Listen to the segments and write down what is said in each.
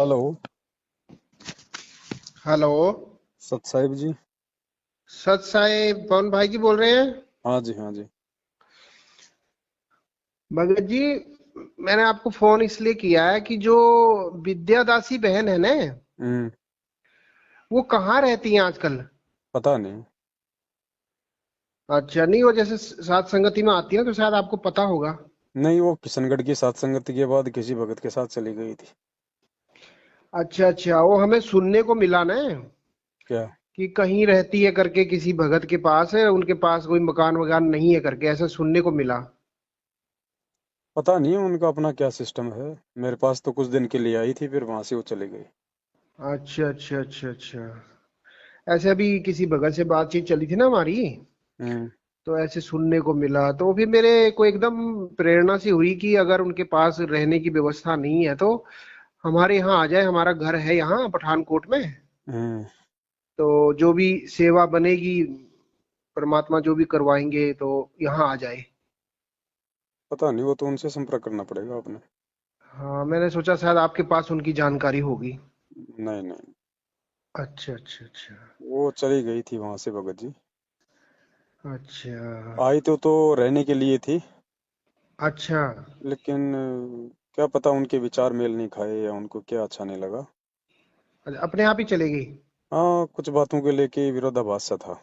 Hello. Hello. सत साहिब जी। सत साई पवन भाई जी बोल रहे हैं। हाँ जी, हाँ जी। भगत जी, मैंने आपको फोन इसलिए किया है कि जो विद्यादासी बहन है ना, हम्म। वो कहाँ रहती हैं आजकल। पता नहीं। अच्छा, नहीं वो जैसे सात संगति में आती है ना, तो शायद आपको पता होगा। नहीं, वो किशनगढ़ की सात संगति के बाद किसी भगत के साथ चली गई थी। अच्छा अच्छा, वो हमें सुनने को मिला ना क्या? कि कहीं रहती है करके, किसी भगत के पास है, उनके पास कोई मकान वकान नहीं है करके, ऐसा सुनने को मिला। पता नहीं उनका अपना क्या सिस्टम है। मेरे पास तो कुछ दिन के लिए आई थी, फिर वहां से वो चली गई। अच्छा अच्छा अच्छा अच्छा। ऐसे अभी किसी भगत से बातचीत चली थी ना हमारी, हम्म। तो ऐसे सुनने को मिला, तो फिर मेरे को एकदम प्रेरणा सी हुई कि अगर उनके पास रहने की व्यवस्था नहीं है तो हमारे यहाँ आ जाए। हमारा घर है यहाँ पठानकोट में। हम्म। तो जो भी सेवा बनेगी, परमात्मा जो भी करवाएंगे, तो यहाँ आ जाए। पता नहीं, वो तो उनसे संपर्क करना पड़ेगा अपने। हाँ, मैंने सोचा शायद आपके पास उनकी जानकारी होगी। नहीं नहीं। अच्छा अच्छा अच्छा। वो चली गई थी वहां से भगत जी। अच्छा आई तो रहने के लिए थी। अच्छा लेकिन क्या पता उनके विचार मेल नहीं खाए या उनको क्या अच्छा नहीं लगा। अच्छा, अपने आप ही चले गई। हाँ, कुछ बातों के लेके विरोधाभास सा था।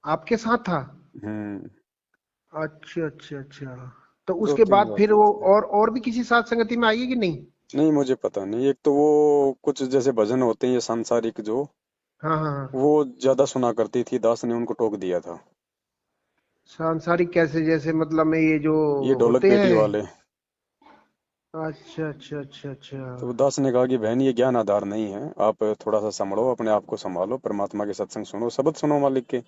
आपके साथ था। हम्म। अच्छा अच्छा अच्छा। तो दो उसके तीन बाद फिर बातें वो थी। और भी किसी साथ संगति में आई है कि नहीं। नहीं, मुझे पता नहीं। एक तो वो कुछ जैसे भजन होते हैं ये सांसारिक जो, हाँ हाँ हाँ। वो ज्यादा सुना करती थी। दास ने उनको टोक दिया था। सांसारिक कैसे, जैसे मतलब में ये जो ये ढोलक होते पेटी हैं। वाले। अच्छा अच्छा अच्छा अच्छा। तो दास ने कहा कि बहन ये ज्ञान आधार नहीं है, आप थोड़ा सा संभलो, अपने आप को संभालो, परमात्मा के सत्संग सुनो, शब्द सुनो मालिक के।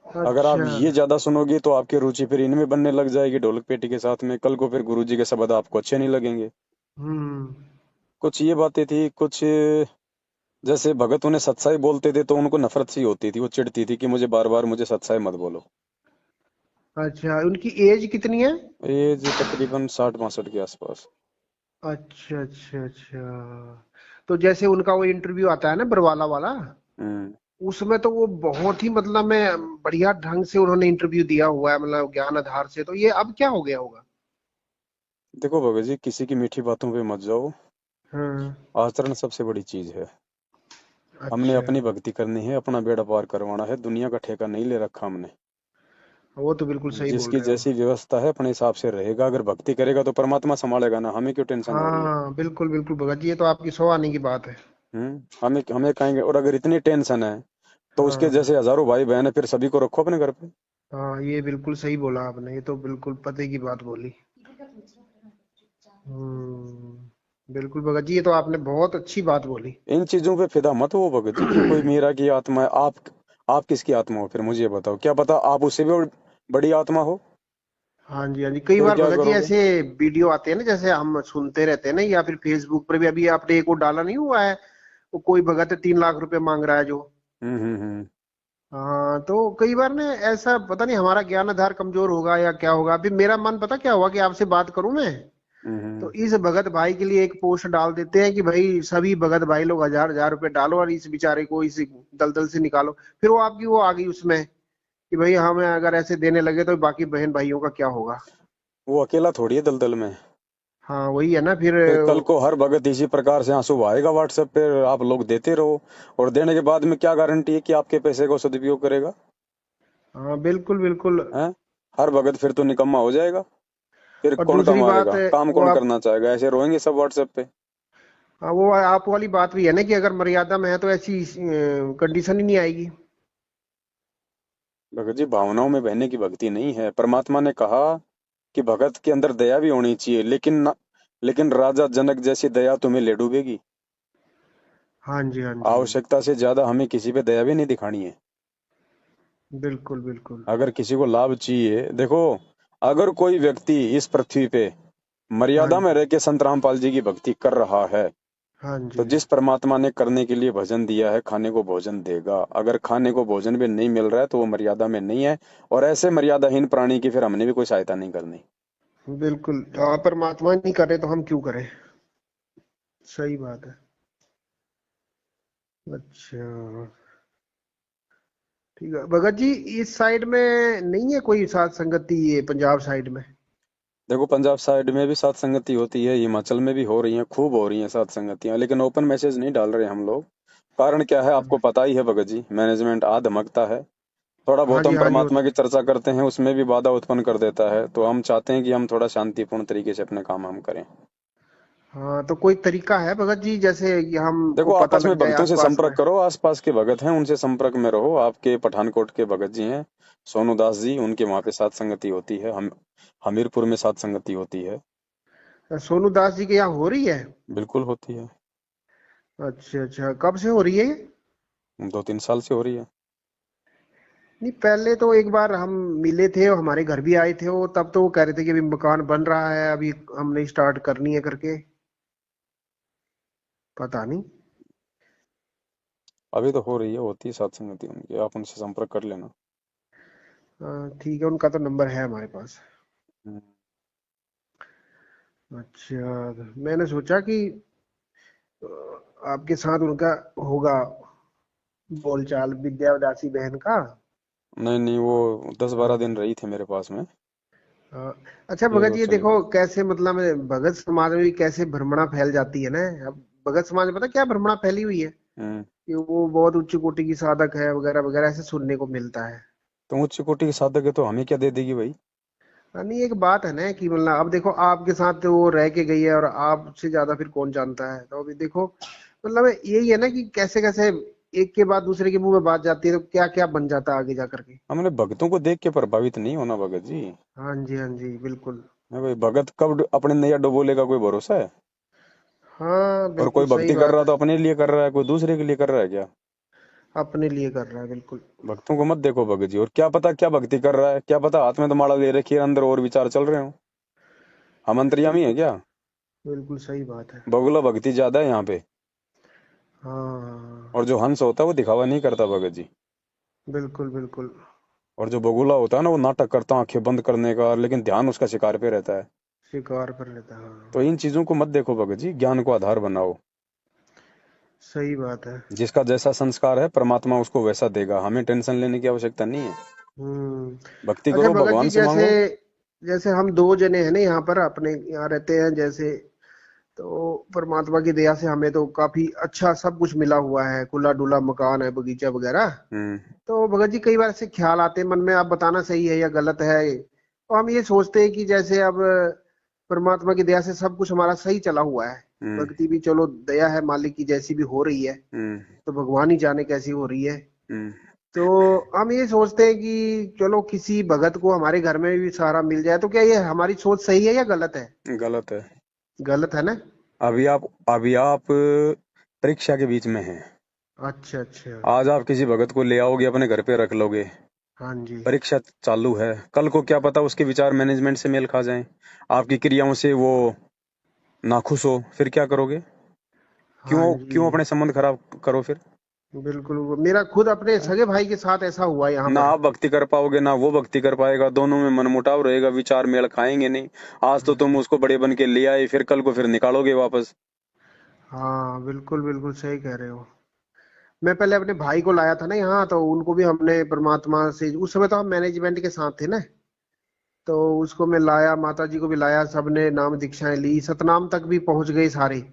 अगर आप अच्छा। ये ज्यादा सुनोगे तो आपकी रुचि फिर इनमें बनने लग जाएगी, ढोलक पेटी के साथ में। कल को फिर गुरु जी के शब्द आपको अच्छे नहीं लगेंगे। हम्म। कुछ ये बातें थी। कुछ जैसे भगत उन्हें सत्साई बोलते थे तो उनको नफरत सी होती थी, वो चिढ़ती थी कि मुझे बार बार मुझे सत्साई मत बोलो। अच्छा, उनकी एज कितनी है। एज तकरीबन 60-62 के आसपास। अच्छा अच्छा अच्छा। तो जैसे उनका वो इंटरव्यू आता है ना बरवाला वाला, हम्म। उसमें तो वो बहुत ही मतलब में बढ़िया ढंग से उन्होंने इंटरव्यू दिया हुआ है, मतलब ज्ञान आधार से। तो ये अब क्या हो गया होगा। देखो भगत जी, किसी की मीठी बातों पे मत जाओ। हाँ। आचरण सबसे बड़ी चीज है। हमने अच्छा। अपनी भक्ति करनी है, अपना बेड़ा पार करवाना है, दुनिया का ठेका नहीं ले रखा हमने। वो तो बिल्कुल सही बोल जिसकी रहे हो। जैसी व्यवस्था है अपने हिसाब से रहेगा। अगर भक्ति करेगा तो परमात्मा संभालेगा ना, हमें क्यों टेंशन हो रही है। हाँ बिल्कुल बिल्कुल भगत जी, ये तो आपकी सौ आने की बात है। हमें हमें कहेंगे। और अगर इतनी टेंशन है तो उसके हाँ जैसे हजारों भाई बहन है, फिर सभी को रखो अपने घर पे। हाँ, ये बिल्कुल सही बोला आपने, ये तो बिल्कुल पते की बात बोली। बिल्कुल भगत जी, ये तो आपने बहुत अच्छी बात बोली। इन चीजों पे फिदा मत हो भगत जी कि कोई मीरा की आत्मा है। आप किसकी आत्मा हो? फिर मुझे ये बताओ, क्या पता आप उससे भी बड़ी आत्मा हो। हाँ जी हाँ जी, कई फिर बार क्या भगत जी करोगे? ऐसे वीडियो आते हैं ना, जैसे हम सुनते रहते हैं ना, या फिर फेसबुक पर भी अभी आपने एक वो डाला नहीं हुआ है, वो कोई भगत है 3 लाख रुपए मांग रहा है जो। हम्म। हाँ, तो कई बार ना ऐसा, पता नहीं हमारा ज्ञान आधार कमजोर होगा या क्या होगा। अभी मेरा मन पता क्या हुआ कि आपसे बात करूं मैं, तो हम्म। इस भगत भाई के लिए एक पोस्ट डाल देते हैं कि भाई सभी भगत भाई लोग 1,000 1,000 रुपए डालो और इस बेचारे को इस दलदल से निकालो। फिर वो आपकी वो आ गई उसमें कि भाई हमें अगर ऐसे देने लगे तो बाकी बहन भाइयों का क्या होगा। वो अकेला थोड़ी है दलदल में। हाँ वही है ना फिर। फिर कल को हर भगत इसी प्रकार से आंसू बहाएगा व्हाट्सएप पे, आप लोग देते रहो। और देने के बाद में क्या गारंटी है कि आपके पैसे को सदुपयोग करेगा? हाँ बिल्कुल बिल्कुल। हैं? हर भगत फिर तो निकम्मा हो जाएगा। फिर और कौन दूसरी बात कमाएगा? है, काम वो कौन आप, करना चाहेगा? ऐसे रोएंगे सब व्हाट्सएप पे। हाँ, वो आप वाली बात भी है ना कि अगर मर्यादा में है तो ऐसी कंडीशन ही नहीं आएगी। भगत जी, भावनाओं में बहने की भक्ति नहीं है। परमात्मा ने कहा कि भगत के अंदर दया भी होनी चाहिए, लेकिन राजा जनक जैसी दया तुम्हें ले डूबेगी। हाँ जी हाँ जी। आवश्यकता से ज्यादा हमें किसी पे दया भी नहीं दिखानी है। बिल्कुल बिल्कुल। अगर किसी को लाभ चाहिए, देखो, अगर कोई व्यक्ति इस पृथ्वी पे हाँ मर्यादा में जी रह के संत रामपाल जी की भक्ति कर रहा है, हाँ तो जी। जिस परमात्मा ने करने के लिए भजन दिया है, खाने को भोजन देगा। अगर खाने को भोजन भी नहीं मिल रहा है तो वो मर्यादा में नहीं है। और ऐसे मर्यादाहीन प्राणी की फिर हमने भी कोई सहायता नहीं करनी। बिल्कुल, हाँ, परमात्मा नहीं करे तो हम क्यों करें। सही बात है। अच्छा, ठीक है भगत जी। इस साइड में नहीं है कोई साथ संगति, ये पंजाब साइड में? देखो पंजाब साइड में भी सात संगति होती है, हिमाचल में भी हो रही है, खूब हो रही है सात संगतियां, लेकिन ओपन मैसेज नहीं डाल रहे हम लोग। कारण क्या है आपको पता ही है भगत जी, मैनेजमेंट आ धमकता है। थोड़ा हाँ बहुत जी, हम हाँ जी, वो परमात्मा तो। की चर्चा करते हैं उसमें भी बाधा उत्पन्न कर देता है, तो हम चाहते हैं कि हम थोड़ा शांतिपूर्ण तरीके से अपने काम हम करें। हाँ, तो कोई तरीका है भगत जी, जैसे कि हमको देखो पता आपस में लग जाए भक्तों से आसपास संपर्क में? करो, आसपास के भगत हैं उनसे संपर्क में रहो। आपके पठानकोट के भगत जी हैं सोनू दास जी, उनके वहां पे सात संगति होती है। हम हमीरपुर में सात संगति होती है। सोनू दास जी के यहाँ हो रही है? बिल्कुल होती है। अच्छा अच्छा, कब से हो रही है ये? 2-3 साल से हो रही है। नहीं, पहले तो एक बार हम मिले थे, वो हमारे घर भी आए थे वो, तब तो वो कह रहे थे कि अभी मकान बन रहा है, अभी हमने स्टार्ट करनी है करके। पता नहीं। अभी तो हो रही है, होती है सात संगति उनकी, आप उनसे संपर्क कर लेना। ठीक है, उनका तो नंबर है हमारे पास। हम्म। अच्छा, तो मैंने सोचा कि अ, आपके साथ उनका होगा बोलचाल, विद्या उदासी बहन का। नहीं नहीं, वो 10-12 दिन रही थी मेरे पास में, हाँ। अच्छा फिर भगत वो जी, चली गई। देखो कैसे मतलब भगत समाज में भी कैसे भ्रमणा फैल जाती है ना। अब भगत समाज में पता क्या भ्रमणा फैली हुई है, हम्म। कि वो बहुत उच्च कोटि की साधक है वगैरह वगैरह, ऐसे सुनने को मिलता है। तुम उच्च कोटि के साधक है तो हमें क्या दे देगी भाई? नहीं, एक बात है ना कि मतलब अब देखो आपके साथ तो वो रह के गई है, और आपसे ज्यादा फिर कौन जानता है, तो अभी देखो मतलब यही है ना कि कैसे कैसे एक के बाद दूसरे के मुंह में बात जाती है, तो क्या क्या बन जाता है आगे जा करके। हमने भक्तों को देख के प्रभावित नहीं होना भगत जी। हाँ जी, हाँ जी, बिल्कुल। मैं भाई, भगत कब अपने नैया डुबोलेगा कोई भरोसा है? हाँ, और बिल्कुल कोई सही भक्ति कर बात रहा है। तो अपने लिए कर रहा है, कोई दूसरे के लिए कर रहा है क्या? अपने लिए कर रहा है, बिल्कुल। भक्तों को मत देखो भगत जी, और क्या पता क्या भक्ति कर रहा है, क्या पता हाथ में तो माला ले रखी है, अंदर और विचार चल रहे हो। हम अंतर्यामी है बिल्कुल, क्या? बिल्कुल सही बात है। बगुला भक्ति ज्यादा है यहाँ पे। हाँ, और जो हंस होता है वो दिखावा नहीं करता भगत जी। बिल्कुल बिल्कुल। और जो बगुला होता है ना, वो नाटक करता है आंखें बंद करने का, लेकिन ध्यान उसका शिकार पे रहता है। स्वीकार कर लेता है, हाँ। तो इन चीजों को मत देखो भगत जी, ज्ञान को आधार बनाओ। सही बात है। जिसका जैसा संस्कार है परमात्मा उसको वैसा देगा, हमें टेंशन लेने की आवश्यकता नहीं है। हम्म। भक्ति अच्छा करो, भगत भगवान जी, से जैसे मांगो। जैसे हम दो जने हैं ना यहाँ पर, अपने यहाँ रहते हैं जैसे, तो परमात्मा की दया से हमें तो काफी अच्छा सब कुछ मिला हुआ है, खुला डुला मकान है, बगीचा वगैरह। हम्म। तो भगत जी, कई बार ऐसे ख्याल आते हैं मन में, आप बताना सही है या गलत है, तो हम ये सोचते हैं कि जैसे अब परमात्मा की दया से सब कुछ हमारा सही चला हुआ है, हम्म। भक्ति भी चलो दया है मालिक की जैसी भी हो रही है, हम्म। तो भगवान ही जाने कैसी हो रही है। हम्म। तो हम ये सोचते हैं कि चलो किसी भगत को हमारे घर में भी सहारा मिल जाए, तो क्या ये हमारी सोच सही है या गलत है? गलत है। गलत है ना? अभी आप परीक्षा के बीच में हैं। अच्छा अच्छा। आज आप किसी भगत को ले आओगे अपने घर पे रख लोगे, हाँ जी, परीक्षा चालू है, कल को क्या पता उसके विचार मैनेजमेंट से मेल खा जाएं, आपकी क्रियाओं से वो नाखुश हो, फिर क्या करोगे? हाँ क्यों जी, क्यों अपने संबंध खराब करो फिर? बिल्कुल। मेरा खुद अपने सगे भाई के साथ ऐसा हुआ यहाँ ना पर। आप भक्ति कर पाओगे ना वो भक्ति कर पाएगा, दोनों में मनमुटाव रहेगा, विचार मेल खाएंगे नहीं। आज तो तुम उसको बड़े बन के ले आए, फिर कल को फिर निकालोगे वापस। हाँ, बिल्कुल बिल्कुल सही कह रहे हो। मैं पहले अपने भाई को लाया था ना यहाँ, तो उनको भी हमने परमात्मा से, उस समय तो हम मैनेजमेंट के साथ थे ना, तो उसको मैं लाया, माता जी को भी लाया, सबने नाम दीक्षाएं ली, सतनाम तक भी पहुंच गए सारे।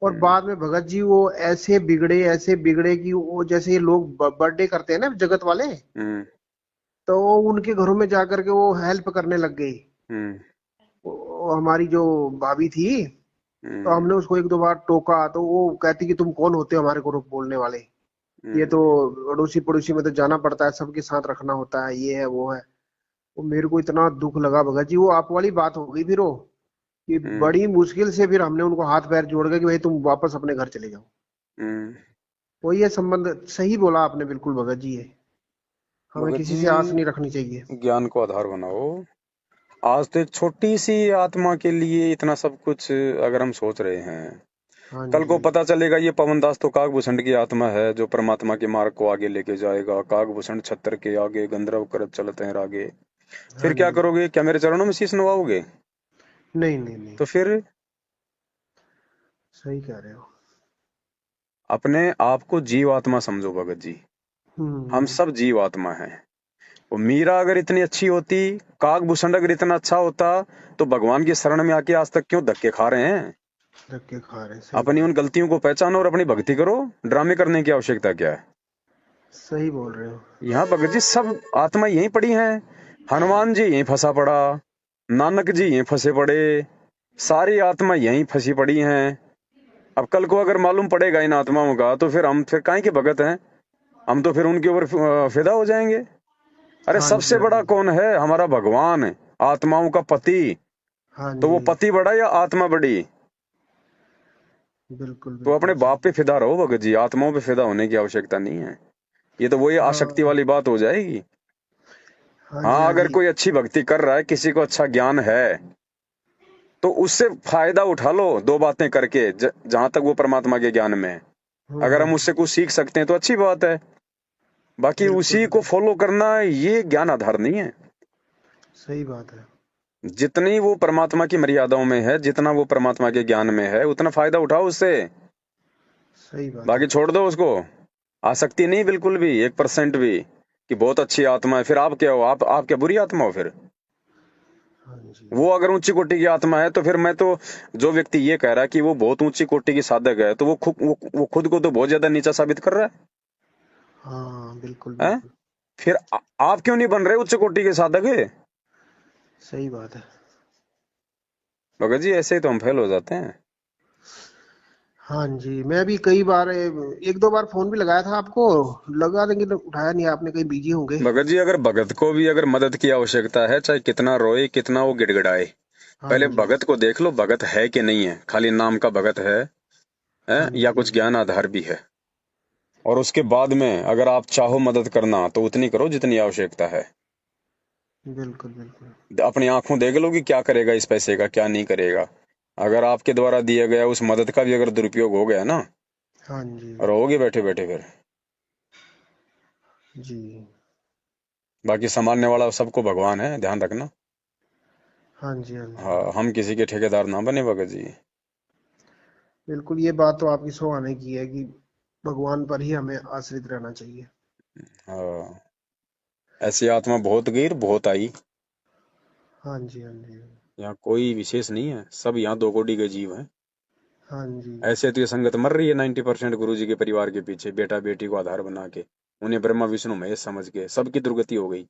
और हम्म। बाद में भगत जी वो ऐसे बिगड़े कि वो जैसे ये लोग बर्थडे करते हैं ना जगत वाले, हम्म। तो वो उनके घरों में जाकर के वो हेल्प करने लग गई। हम्म। वो हमारी जो भाभी थी, तो हम्म। हमने उसको एक दो बार टोका, तो वो कहती कि तुम कौन होते हो हमारे को रोक बोलने वाले, ये तो हम्म। अड़ोसी पड़ोसी में तो जाना पड़ता है, सबके साथ रखना होता है, ये है वो है। वो मेरे को इतना दुख लगा भगत जी, वो आप वाली बात हो गई फिर वो, कि हम्म। बड़ी मुश्किल से फिर हमने उनको हाथ पैर जोड़ के कि भाई तुम वापस अपने घर चले जाओ। हम्म। वो ये संबंध सही बोला आपने, बिल्कुल भगत जी ये हमें भगत किसी जी, से आस नहीं रखनी चाहिए। ज्ञान को आधार बनाओ। आज तो एक छोटी सी आत्मा के लिए इतना सब कुछ अगर हम सोच रहे हैं, हाँ कल को जी, पता चलेगा ये पवनदास तो काकभूषण की आत्मा है जो परमात्मा के मार्ग को आगे लेके जाएगा, काकभूषण छत्र के आगे गंधर्व करत चलते हैं आगे। हाँ फिर क्या जी। करोगे? क्या मेरे चरणों में शीश नवाओगे? नहीं नहीं नहीं। तो फिर सही कह रहे हो। अपने आप को जीवात्मा समझो भगत जी। हम हम्म। सब जीवात्मा हैं। वो मीरा अगर इतनी अच्छी होती, काकभूषण अगर इतना अच्छा होता, तो भगवान की शरण में आके आज तक क्यों धक्के खा रहे हैं? धक्के खा रहे हैं, सही अपनी बात उन है। गलतियों को पहचानो और अपनी भक्ति करो। ड्रामे करने की आवश्यकता क्या है? सही बोल रहे हो। यहाँ भगत जी सब आत्मा यहीं पड़ी हैं। हनुमान जी यहीं फंसा पड़ा, नानक जी यहीं फंसे पड़े, सारी आत्मा यहीं फंसी पड़ी हैं। अब कल को अगर मालूम पड़ेगा इन आत्माओं का, तो फिर हम फिर काहे के भगत हैं? हम तो फिर उनके ऊपर फिदा हो जाएंगे। अरे हाँ जी, सबसे हाँ बड़ा जी। कौन है? हमारा भगवान, आत्माओं का पति। हाँ तो वो जी। पति बड़ा या आत्मा बड़ी? बिल्कुल तो अपने बिल्कुल बाप पे सही। फिदा रहो भगत जी, आत्माओं पे फिदा होने की आवश्यकता नहीं है। ये तो वही आसक्ति हाँ। वाली बात हो जाएगी। हाँ जी, हाँ, हाँ अगर जी। कोई अच्छी भक्ति कर रहा है, किसी को अच्छा ज्ञान है, तो उससे फायदा उठा लो दो बातें करके, जहां तक वो परमात्मा के ज्ञान में है। अगर हम उससे कुछ सीख सकते हैं तो अच्छी बात है। बाकी बिल्कुल उसी को बिल्कुल फॉलो करना, ये ज्ञान आधार नहीं है। सही बात है। जितनी वो परमात्मा की मर्यादाओं में है, जितना वो परमात्मा के ज्ञान में है, उतना फायदा उठाओ उससे। सही बात बाकी है। छोड़ दो उसको। आसक्ति नहीं बिल्कुल भी, 1% भी कि बहुत अच्छी आत्मा है। फिर आप क्या हो? आप क्या बुरी आत्मा हो फिर? हाँ जी। वो अगर ऊंची कोटि की आत्मा है, तो फिर मैं तो, जो व्यक्ति ये कह रहा है कि वो बहुत ऊंची कोटि की साधक है, तो वो खुद को तो बहुत ज्यादा नीचा साबित कर रहा हाँ बिल्कुल है, हैं? बिल्कुल फिर आप क्यों नहीं बन रहे उच्च कोटि के साधक? सही बात है। भगत जी ऐसे ही तो हम फेल हो जाते हैं। हाँ जी, मैं भी कई बार एक दो बार फोन भी लगाया था आपको, लगा देंगे तो उठाया नहीं आपने, कहीं बिजी होंगे। भगत जी अगर भगत को भी अगर मदद की आवश्यकता है, चाहे कितना रोए, कितना वो गिड़गिड़ाए, हाँ पहले जी। भगत को देख लो, भगत है कि नहीं है, खाली नाम का भगत है हाँ या जी। कुछ ज्ञान आधार भी है। और उसके बाद में अगर आप चाहो मदद करना, तो उतनी करो जितनी आवश्यकता है। बिल्कुल बिल्कुल। अपनी आंखों देख लो कि क्या करेगा इस पैसे का, क्या नहीं करेगा। अगर आपके द्वारा दिया गया उस मदद का भी अगर दुरुपयोग हो गया ना, हाँ जी। रहोगे बैठे बैठे फिर। जी। बाकी संभालने वाला सबको भगवान है, ध्यान रखना। हाँ जी, हाँ जी। हाँ, हम किसी के ठेकेदार ना बने भगत जी। बिल्कुल, ये बात तो आपकी सौ आने की है कि भगवान पर ही हमें आश्रित रहना चाहिए। हाँ, ऐसी आत्मा बहुत गई और बहुत आई। हाँ जी, हाँ जी। यहाँ कोई विशेष नहीं है, सब यहाँ दो कोटि के जीव हैं। हाँ जी। ऐसे तो ये संगत मर रही है 90% गुरु जी के परिवार के पीछे, बेटा बेटी को आधार बना के, उन्हें ब्रह्मा विष्णु महेश समझ के। सबकी दुर्गति हो गई,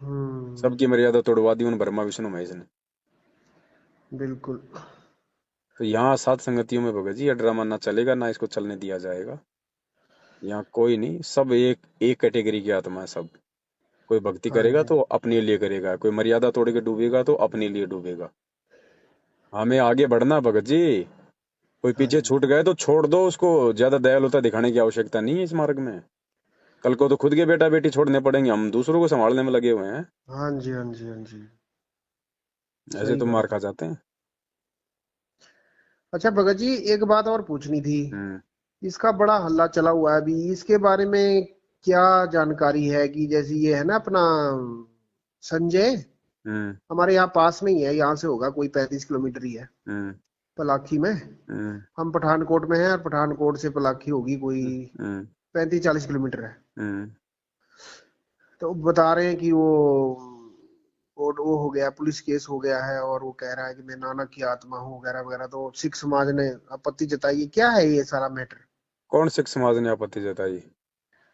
हम्म। सबकी मर्यादा तोड़वा दी उन ब्रह्मा विष्णु महेश ने। बिल्कुल। तो यहाँ सात संगतियों में भगत जी ये ड्रामा ना चलेगा, ना इसको चलने दिया जाएगा। यहाँ कोई नहीं, सब एक एक कैटेगरी की आत्मा है सब। कोई भक्ति हाँ करेगा जी। तो अपने लिए करेगा, कोई मर्यादा तोड़ के डूबेगा तो अपने लिए डूबेगा। हमें आगे बढ़ना भगत जी। कोई हाँ पीछे जी। छूट गए तो छोड़ दो उसको, ज्यादा दयालुता दिखाने की आवश्यकता नहीं है इस मार्ग में। कल को तो खुद के बेटा बेटी छोड़ने पड़ेंगे, हम दूसरों को संभालने में लगे हुए हैं। हाँ जी। हाँ जी। हाँ जी। ऐसे सही तो मार बात खा है। जाते हैं। अच्छा भगत जी, एक बात और पूछनी थी। हम्म। इसका बड़ा हल्ला चला हुआ है अभी, इसके बारे में क्या जानकारी है? कि जैसे ये है ना अपना संजय, हम्म। हमारे यहाँ पास में ही है, यहाँ से होगा कोई 35 किलोमीटर ही है, हम्म। पलाखी में। हम्म। हम पठानकोट में हैं, और पठानकोट से पलाखी होगी कोई हम्म। 35-40 किलोमीटर है। हम्म। तो बता रहे हैं कि वो हो गया, पुलिस केस हो गया है, और वो कह रहा है कि मैं नानक की आत्मा हूँ वगैरह वगैरह। तो सिख समाज ने आपत्ति जताई है। क्या है ये सारा मैटर? कौन सिख समाज ने आपत्ति जताई?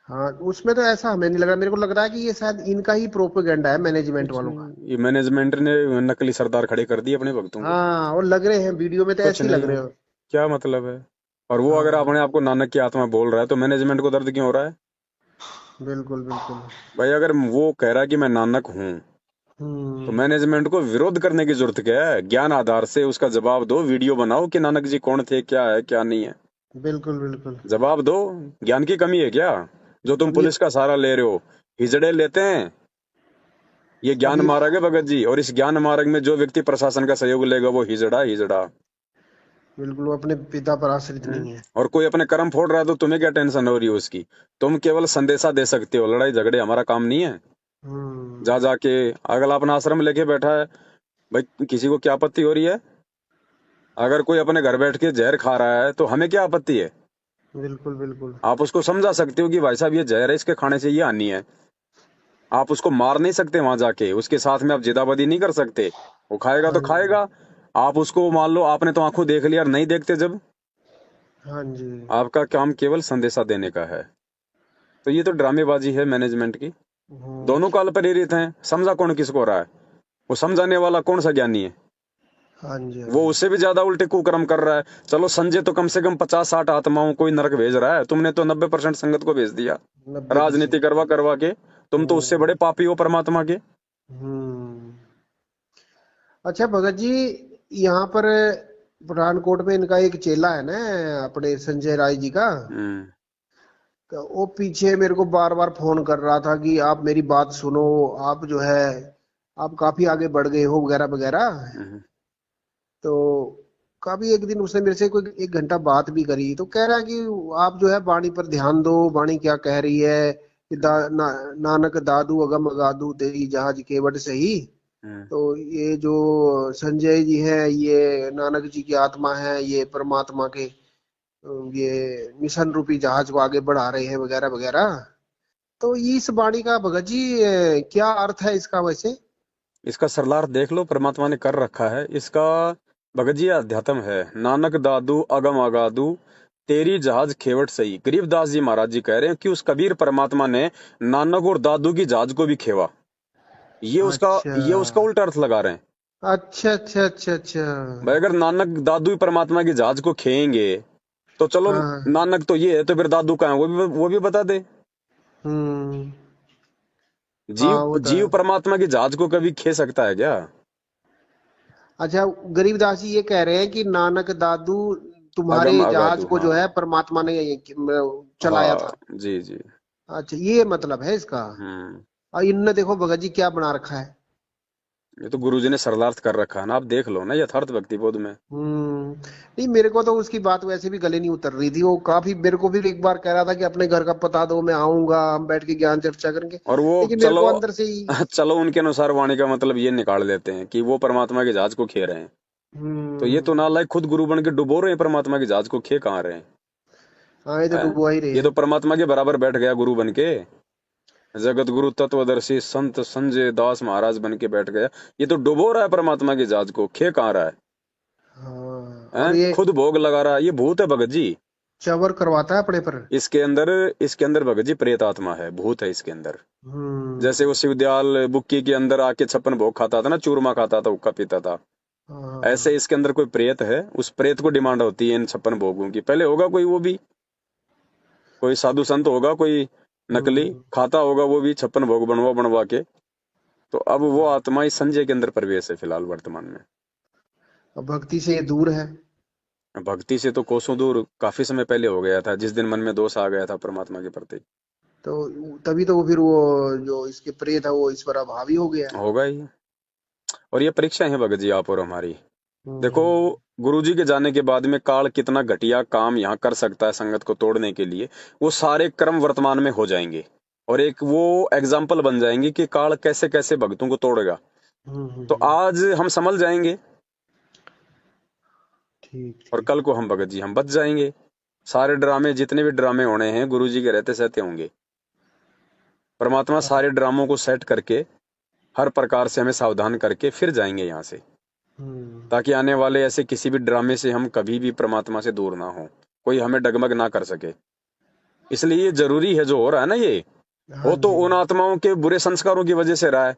हाँ, उसमें तो ऐसा हमें नहीं लग रहा, मेरे को लग रहा है कि ये शायद इनका ही प्रोपेगेंडा है, मैनेजमेंट कुछ वालों का। नहीं, ये मैनेजमेंट ने नकली सरदार खड़े कर दिए अपने भक्तों को। हाँ, और लग रहे हैं वीडियो में तो कुछ ऐसे ही लग नहीं, रहे हो। क्या मतलब है? और वो अगर हाँ। अपने आप को नानक की आत्मा बोल रहा है, तो मैनेजमेंट को दर्द क्यों हो रहा है? बिल्कुल बिल्कुल। भाई अगर वो कह रहा है कि मैं नानक हूँ, तो हम्म। मैनेजमेंट को विरोध करने की जरूरत क्या है? ज्ञान आधार से उसका जवाब दो, वीडियो बनाओ कि नानक जी कौन थे, क्या है क्या नहीं है, बिल्कुल बिल्कुल। जवाब दो। ज्ञान की कमी है क्या, जो तुम अब ये पुलिस का सहारा ले रहे हो? हिजड़े लेते हैं। ये अब ज्ञान ये मार्ग है भगत जी, और इस ज्ञान मार्ग में जो व्यक्ति प्रशासन का सहयोग लेगा, वो हिजड़ा हिजड़ा बिल्कुल, वो अपने पिता पर आश्रित है। नहीं है। और कोई अपने कर्म फोड़ रहा है, तो तुम्हें क्या टेंशन हो रही है उसकी? तुम केवल संदेशा दे सकते हो, लड़ाई झगड़े हमारा काम नहीं है। जा हम्म। जाके अगला अपना आश्रम लेके बैठा है, भाई किसी को क्या आपत्ति हो रही है? अगर कोई अपने घर बैठ के जहर खा रहा है तो हमें क्या आपत्ति है? बिल्कुल बिल्कुल। आप उसको समझा सकते हो कि भाई साहब ये जहर है, इसके खाने से ये हानि है। आप उसको मार नहीं सकते वहां जाके, उसके साथ में आप जिदाबादी नहीं कर सकते। वो खाएगा तो हाँ जी। खाएगा। आप उसको मान लो आपने तो आंखों देख लिया और नहीं देखते जब, हाँ जी। आपका काम केवल संदेशा देने का है। तो ये तो ड्रामेबाजी है मैनेजमेंट की। हम्म। दोनों काल प्रेरित हैं, समझा कौन किसको रहा है? वो समझाने वाला कौन सा ज्ञानी है? हाँ जी। हाँ वो जी। उससे भी ज्यादा उल्टे कुकर्म कर रहा है। चलो संजय तो कम से कम 50-60 आत्माओं को नरक भेज रहा है, तुमने तो 90% संगत को भेज दिया 90%। राजनीति करवा करवा के। तुम तो उससे हम्म। बड़े पापी हो परमात्मा के। हम्म। अच्छा भगत जी, यहाँ पर पठानकोट में इनका एक चेला है ना, अपने संजय राय जी का। हम्म। तो वो पीछे मेरे को बार बार फोन कर रहा था कि आप मेरी बात सुनो, आप जो है आप काफी आगे बढ़ गए हो वगैरह वगैरह। हम्म। तो काफी एक दिन उसने मेरे से कोई 1 घंटा बात भी करी, तो कह रहा है कि आप जो है वाणी पर ध्यान दो, वाणी क्या कह रही है कि नानक दादू अगम अगादू तेरी जहाज केवट सही। हम्म। तो ये जो संजय जी हैं, ये नानक जी की आत्मा है, ये परमात्मा के ये मिशन रूपी जहाज को आगे बढ़ा रहे हैं वगैरह वगैरह। तो इस वाणी का भगत जी क्या अर्थ है इसका वैसे? इसका सरलार्थ देख लो, परमात्मा ने कर रखा है इसका। भगत जी अध्यात्म है। नानक दादू अगम अगादू तेरी जहाज खेवट सही। गरीबदास जी महाराज जी कह रहे हैं कि उस कबीर परमात्मा ने नानक और दादू की जहाज को भी खेवा। अच्छा ये उसका उल्टा अर्थ लगा रहे हैं। अच्छा अच्छा अच्छा अच्छा। भाई अगर नानक दादू ही परमात्मा की जहाज को खेएंगे तो चलो, हाँ। नानक तो ये है तो फिर दादू कहाँ है वो भी बता दे। हम्म। हाँ जीव वो तो जीव है। परमात्मा की जहाज को कभी खे सकता है क्या? अच्छा, गरीबदास जी ये कह रहे हैं कि नानक दादू तुम्हारे अगम जहाज अगाधु, को हाँ। जो है परमात्मा ने चलाया हाँ था। जी जी। अच्छा, ये मतलब है इसका। हम्म। और इनने देखो भगत जी क्या बना रखा है। ये तो गुरुजी ने सरलार्थ कर रखा है ना, आप देख लो ना यथार्थ भक्ति बोध में। नहीं, मेरे को तो उसकी बात वैसे भी गले नहीं उतर रही थी। वो काफी मेरे को भी एक बार कह रहा था कि अपने घर का पता दो, मैं आऊंगा, हम बैठ के ज्ञान चर्चा करेंगे। और वो लेकिन मेरे चलो को अंदर से ही। चलो उनके अनुसार वाणी का मतलब ये निकाल लेते हैं कि वो परमात्मा के जहाज को खे रहे हैं। तो ये तो हम्म। नालायक खुद गुरु बन के डुबो रहे हैं परमात्मा के जहाज को, खे कहाँ रहे हैं? हाँ, ये तो हैं? डुबवा ही रहे ये तो हैं। परमात्मा के बराबर बैठ गया गुरु बन के। जगत गुरु तत्वदर्शी संत संजय दास महाराज बन के बैठ गया। ये तो डुबो रहा है परमात्मा के जहाज को, खे कहाँ रहा है? हाँ, और हैं? ये खुद भोग लगा रहा है, ये भूत है भगत जी। चवर करवाता है अपने पर। इसके अंदर इसके अंदर भगत जी प्रेत आत्मा है, भूत है इसके अंदर। जैसे वो हम्म। शिवदयाल बुक्की के अंदर आके 56 भोग खाता था ना, चूरमा खाता था, हुक्का पीता था। ऐसे हाँ। इसके अंदर कोई प्रेत है, उस प्रेत को डिमांड होती है इन 56 भोगों की। पहले होगा कोई, वो भी कोई साधु संत होगा, कोई नकली हम्म। खाता होगा, वो भी 56 भोग बनवा बनवा के। तो अब वो आत्मा इस संजय के अंदर प्रवेश है फिलहाल वर्तमान में। अब भक्ति से ये दूर है। भक्ति से तो कोसों दूर काफी समय पहले हो गया था, जिस दिन मन में दोष आ गया था परमात्मा के प्रति। तो तभी तो वो फिर वो जो इसके प्रेत है वो इस पर अभावी हो गया। होगा ही। और ये परीक्षा है भगत जी आप और हमारी। देखो, हम्म। गुरुजी के जाने के बाद में काल कितना घटिया काम यहाँ कर सकता है संगत को तोड़ने के लिए, वो सारे कर्म वर्तमान में हो जाएंगे। और एक वो एग्जाम्पल बन जाएंगे कि काल कैसे कैसे भक्तों को तोड़ेगा। तो हम्म। आज हम संभल जाएंगे ठीक और ठीक। कल को हम भगत जी हम बच जाएंगे। सारे ड्रामे जितने भी ड्रामे होने हैं गुरुजी के रहते सहते होंगे। परमात्मा हाँ। सारे ड्रामों को सेट करके हर प्रकार से हमें सावधान करके फिर जाएंगे यहाँ से, हम्म। ताकि आने वाले ऐसे किसी भी ड्रामे से हम कभी भी परमात्मा से दूर ना हो, कोई हमें डगमग ना कर सके। इसलिए ये जरूरी है जो हो रहा है ना, ये हाँ हो तो जी। उन आत्माओं के बुरे संस्कारों की वजह से रहा है।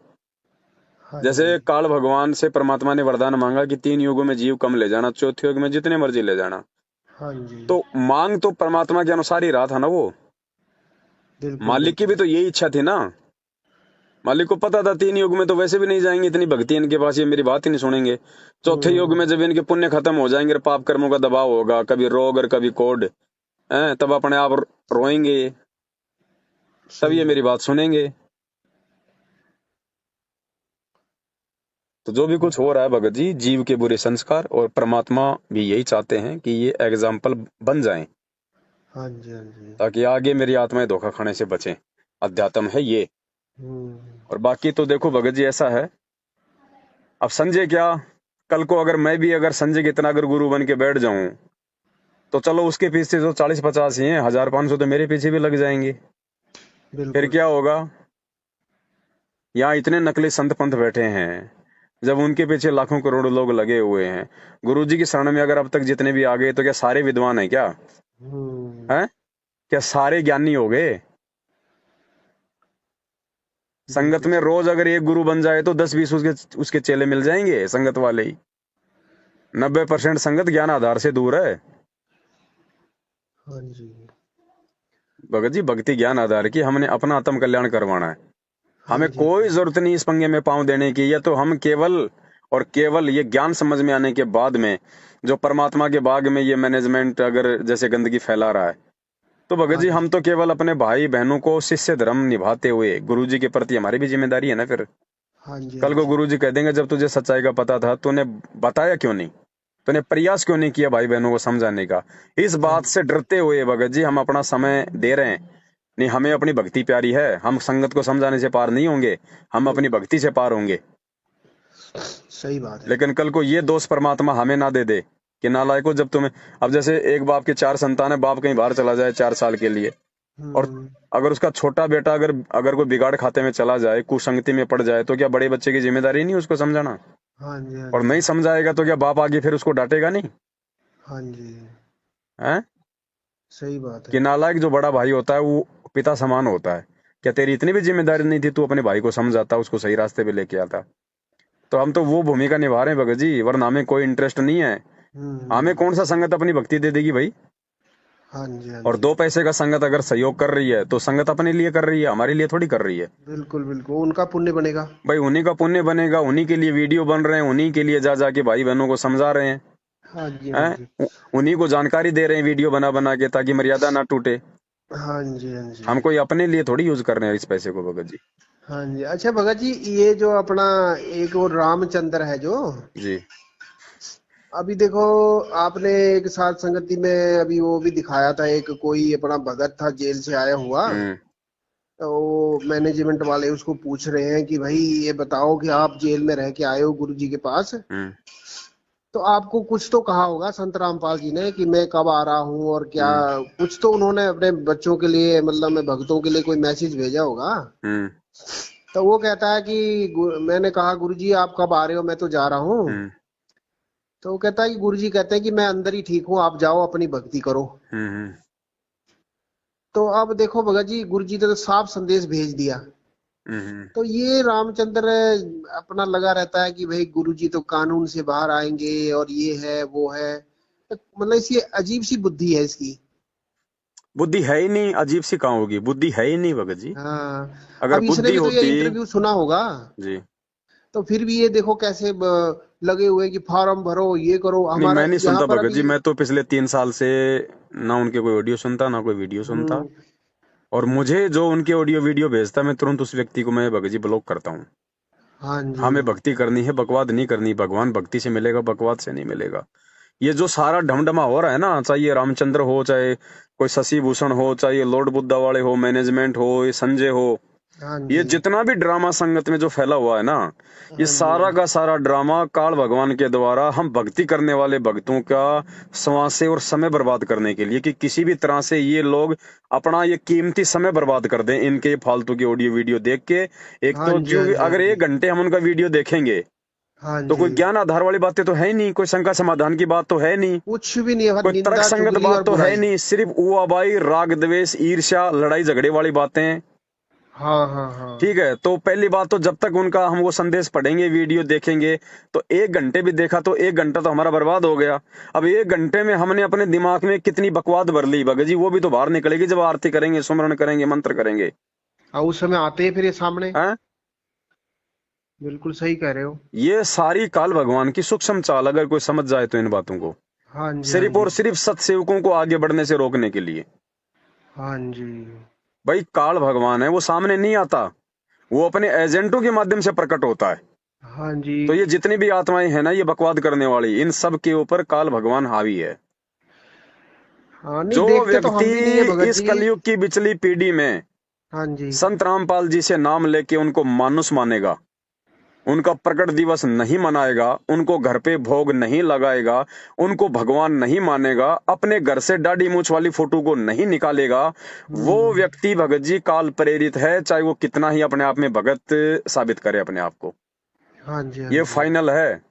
हाँ जैसे जी। काल भगवान से परमात्मा ने वरदान मांगा कि 3 युगों में जीव कम ले जाना, चौथे युग में जितने मर्जी ले जाना। हाँ जी। तो मांग तो परमात्मा के अनुसार ही रहा था ना वो। बिल्कुल मालिक की भी बिल्कुल। तो यही इच्छा थी ना। मालिक को पता था 3 युग में तो वैसे भी नहीं जाएंगे, इतनी भक्ति इनके पास, ये मेरी बात ही नहीं सुनेंगे। चौथे युग में हम्म। जब इनके पुण्य खत्म हो जाएंगे और पाप कर्मों का दबाव होगा, कभी रोग और कभी कोढ़, तब अपने आप रोएंगे ये, तब सही ये मेरी है। बात सुनेंगे। तो जो भी कुछ हो रहा है भगत जी, जीव के बुरे संस्कार, और परमात्मा भी यही चाहते हैं कि ये एग्जाम्पल बन जाएं, हाँ जी। हाँ जी। ताकि आगे मेरी आत्माएं धोखा खाने से बचें। अध्यात्म है ये। हम्म। और बाकी तो देखो भगत जी ऐसा है, अब संजय क्या, कल को अगर मैं भी अगर संजय कितना अगर गुरु बन के बैठ जाऊं, तो चलो उसके पीछे जो 40-50 ही हैं, 1000-500 तो मेरे पीछे भी लग जाएंगे। फिर बिल्कुल। क्या होगा? यहाँ इतने नकली संत पंथ बैठे हैं, जब उनके पीछे लाखों करोड़ों लोग लगे हुए हैं। गुरुजी की शरण में अगर अब तक जितने भी आ गए, तो क्या सारे विद्वान हैं क्या? हैं? क्या सारे ज्ञानी हो गए? संगत बिल्कुल में सही। रोज अगर एक गुरु बन जाए तो 10-20 उसके चेले मिल जाएंगे, संगत वाले ही। 90% संगत ज्ञान आधार से दूर है। हाँ जी। भगत जी, भक्ति ज्ञान आधार की, हमने अपना आत्म कल्याण करवाना है। हाँ हमें जी। कोई जरूरत नहीं इस पंगे में पांव देने की। या तो हम केवल और केवल ये ज्ञान समझ में आने के बाद में, जो परमात्मा के बाग में ये मैनेजमेंट अगर जैसे गंदगी फैला रहा है, तो भगत हाँ जी जी। हम तो केवल अपने भाई बहनों को शिष्य धर्म निभाते हुए, गुरु जी के प्रति हमारी भी जिम्मेदारी है ना। फिर हाँ जी। हाँ कल को जी। गुरु जी कह देंगे, जब तुझे सच्चाई का पता था, तूने बताया क्यों नहीं? तूने प्रयास क्यों नहीं किया भाई बहनों को समझाने का? इस हाँ बात से जी। डरते हुए भगत जी हम अपना समय दे रहे हैं। नहीं, हमें अपनी भक्ति प्यारी है, हम संगत को समझाने से पार नहीं होंगे, हम अपनी बिल्कुल भक्ति से पार होंगे। सही बात है। लेकिन कल को ये दोष परमात्मा हमें ना दे दे कि नालायको, जब तुम्हें, अब जैसे एक बाप के 4 संतान है, बाप कहीं बाहर चला जाए 4 साल के लिए, और हम्म। अगर उसका छोटा बेटा अगर अगर कोई बिगाड़ खाते में चला जाए, कुसंगति में पड़ जाए, तो क्या बड़े बच्चे की जिम्मेदारी नहीं उसको समझाना? हाँ जी। हाँ और जी। नहीं समझाएगा तो क्या बाप आगे फिर उसको डांटेगा नहीं? हाँ जी। है सही बात कि है। नालायक जो बड़ा भाई होता है वो पिता समान होता है। क्या तेरी इतनी भी जिम्मेदारी नहीं थी, तू अपने भाई को समझाता, उसको सही रास्ते पे लेके आता? तो हम तो वो भूमिका निभा रहे हैं भगत जी, वरना हमें कोई इंटरेस्ट नहीं है। हमें हम्म। कौन सा संगत अपनी भक्ति दे देगी भाई? हाँ जी। हाँ और जी। 2 पैसे का संगत अगर सहयोग कर रही है, तो संगत अपने लिए कर रही है, हमारे लिए थोड़ी कर रही है। बिल्कुल बिल्कुल, उनका पुण्य बनेगा। भाई उन्हीं का पुण्य बनेगा, उन्हीं के लिए वीडियो बन रहे हैं, उन्हीं के लिए जा जाके भाई बहनों को समझा रहे हैं। हाँ जी। हाँ जी। हैं? उन्हीं को जानकारी दे रहे हैं वीडियो बना बना के, ताकि मर्यादा ना टूटे। हाँ जी। हाँ जी। हम कोई अपने लिए थोड़ी यूज कर रहे हैं इस पैसे को भगत जी। हाँ जी। अच्छा भगत जी, ये जो अपना एक वो रामचंद्र है जो, जी। अभी देखो, आपने एक साथ संगति में अभी वो भी दिखाया था, एक कोई अपना भगत था जेल से आया हुआ। हम्म। तो मैनेजमेंट वाले उसको पूछ रहे हैं कि भाई ये बताओ कि आप जेल में रह के आए हो गुरु जी के पास, हम्म। तो आपको कुछ तो कहा होगा संत रामपाल जी ने कि मैं कब आ रहा हूँ और क्या, हम्म। कुछ तो उन्होंने अपने बच्चों के लिए, मतलब मैं भक्तों के लिए कोई मैसेज भेजा होगा। हम्म। तो वो कहता है कि मैंने कहा गुरु जी आप कब आ रहे हो, मैं तो जा रहा हूँ। हम्म। तो वो कहता है कि गुरु जी कहते हैं कि मैं अंदर ही ठीक हूँ, आप जाओ अपनी भक्ति करो। हम्म। तो अब देखो भगत जी, गुरु जी ने तो साफ संदेश भेज दिया। हम्म। तो ये रामचंद्र अपना लगा रहता है कि भाई गुरु जी तो कानून से बाहर आएंगे और ये है वो है, तो मतलब इसकी अजीब सी बुद्धि है इसकी। बुद्धि है ही नहीं, अजीब सी कहाँ होगी? बुद्धि है ही नहीं भगत जी। हाँ। अगर अब इसने बुद्धि भी तो ये होती। इंटरव्यू सुना होगा, जी। तो फिर भी ये देखो कैसे लगे हुए कि फार्म भरो ये करो नहीं, हमारा मैं नहीं यहाँ सुनता पर भगत अभी। जी, मैं तो पिछले 3 साल से ना उनके कोई ऑडियो सुनता, ना कोई वीडियो सुनता। हम्म। और मुझे जो उनके ऑडियो वीडियो भेजता, मैं तुरंत उस व्यक्ति को मैं भगत जी ब्लॉक करता हूँ। हाँ जी। हमें भक्ति करनी है, बकवाद नहीं करनी। भगवान भक्ति से मिलेगा, बकवाद से नहीं मिलेगा। ये जो सारा ढमढमा हो रहा है ना, चाहे ये रामचंद्र हो, चाहे कोई शशि भूषण हो, चाहे ये लॉर्ड बुद्धा वाले हो, मैनेजमेंट हो, ये संजय हो, हाँ ये जी। जितना भी ड्रामा संगत में जो फैला हुआ है ना, ये हाँ जी। सारा का सारा ड्रामा काल भगवान के द्वारा हम भक्ति करने वाले भक्तों का श्वास और समय बर्बाद करने के लिए, कि किसी भी तरह से ये लोग अपना ये कीमती समय बर्बाद कर दें इनके फालतू की ऑडियो वीडियो देख के। एक हाँ तो जी। हाँ जो जी। हाँ अगर जी। 1 घंटे हम उनका वीडियो देखेंगे, हाँ तो जी। कोई ज्ञान आधार वाली बातें तो है ही नहीं, कोई शंका समाधान की बात तो है नहीं, कुछ भी नहीं है, कोई तर्क निंदा संगत चुगली और बात तो है बुराई। नहीं, सिर्फ ऊआबाई, राग द्वेष, ईर्ष्या, लड़ाई झगड़े वाली बातें। हाँ हाँ हाँ। ठीक है, तो पहली बात तो जब तक उनका हम वो संदेश पढ़ेंगे, वीडियो देखेंगे, तो 1 घंटे भी देखा तो 1 घंटा तो हमारा बर्बाद हो गया। अब 1 घंटे में हमने अपने दिमाग में कितनी बकवाद भर ली भगत जी, वो भी तो बाहर निकलेगी जब आरती करेंगे, सुमरण करेंगे, मंत्र करेंगे। और उस समय आते हैं फिर ये सामने। हैं? बिल्कुल सही कह रहे हो। ये सारी काल भगवान की सूक्ष्म चाल, अगर कोई समझ जाए तो इन बातों को, हाँ जी। हाँ सिर्फ जी। और सिर्फ सत्सेवकों को आगे बढ़ने से रोकने के लिए। हाँ जी। भाई काल भगवान है, वो सामने नहीं आता, वो अपने एजेंटों के माध्यम से प्रकट होता है। हाँ जी। तो ये जितनी भी आत्माएं हैं ना, ये बकवाद करने वाली, इन सब के ऊपर काल भगवान हावी है। हाँ नहीं, जो देखते तो व्यक्ति हम भी नहीं है भगत इस जी। कलयुग की बिचली पीढ़ी में हाँ जी। संत रामपाल जी से नाम लेके उनको मानुस मानेगा, उनका प्रकट दिवस नहीं मनाएगा, उनको घर पे भोग नहीं लगाएगा, उनको भगवान नहीं मानेगा, अपने घर से दाढ़ी मूंछ वाली फोटो को नहीं निकालेगा, वो व्यक्ति भगत जी काल प्रेरित है, चाहे वो कितना ही अपने आप में भगत साबित करे अपने आप को। हाँ जी, हाँ ये जी, फाइनल है।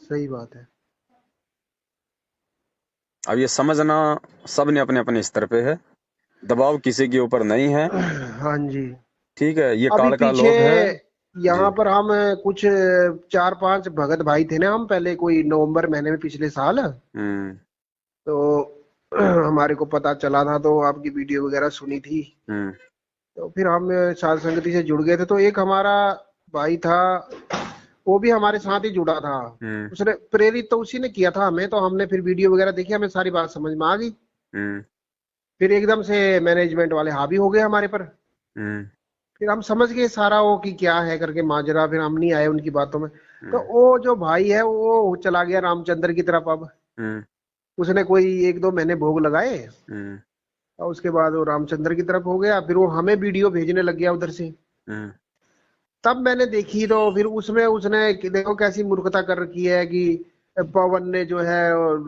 सही बात है। अब ये समझना सब ने अपने अपने स्तर पे है, दबाव किसी के ऊपर नहीं है। हाँ जी। ठीक है, ये अभी काल का पीछे लोक है। जी। यहाँ पर हम कुछ 4-5 भगत भाई थे ना, हम पहले कोई नवंबर महीने में पिछले साल, हम्म। तो हमारे को पता चला था, तो आपकी वीडियो वगैरह सुनी थी, हम्म। तो फिर हम साध संगति से जुड़ गए थे। तो एक हमारा भाई था, वो भी हमारे साथ ही जुड़ा था। हम्म। उसने प्रेरित तो उसी ने किया था हमें, तो हमने फिर वीडियो वगैरह देखी, हमें सारी बात समझ में आ गई। हम्म। फिर एकदम से मैनेजमेंट वाले हावी हो गए हमारे पर। हम्म। फिर हम समझ गए सारा वो कि क्या है करके माजरा, फिर हम नहीं आए उनकी बातों में। तो हम्म। वो जो भाई है वो चला गया रामचंद्र की तरफ। अब हम्म। उसने कोई 1-2 महीने भोग लगाए, हम्म। और उसके बाद वो रामचंद्र की तरफ हो गया। फिर वो हमें वीडियो भेजने लग गया उधर से। हम्म। तब मैंने देखी, तो फिर उसमें उसने देखो कैसी मूर्खता कर रखी है कि पवन ने जो है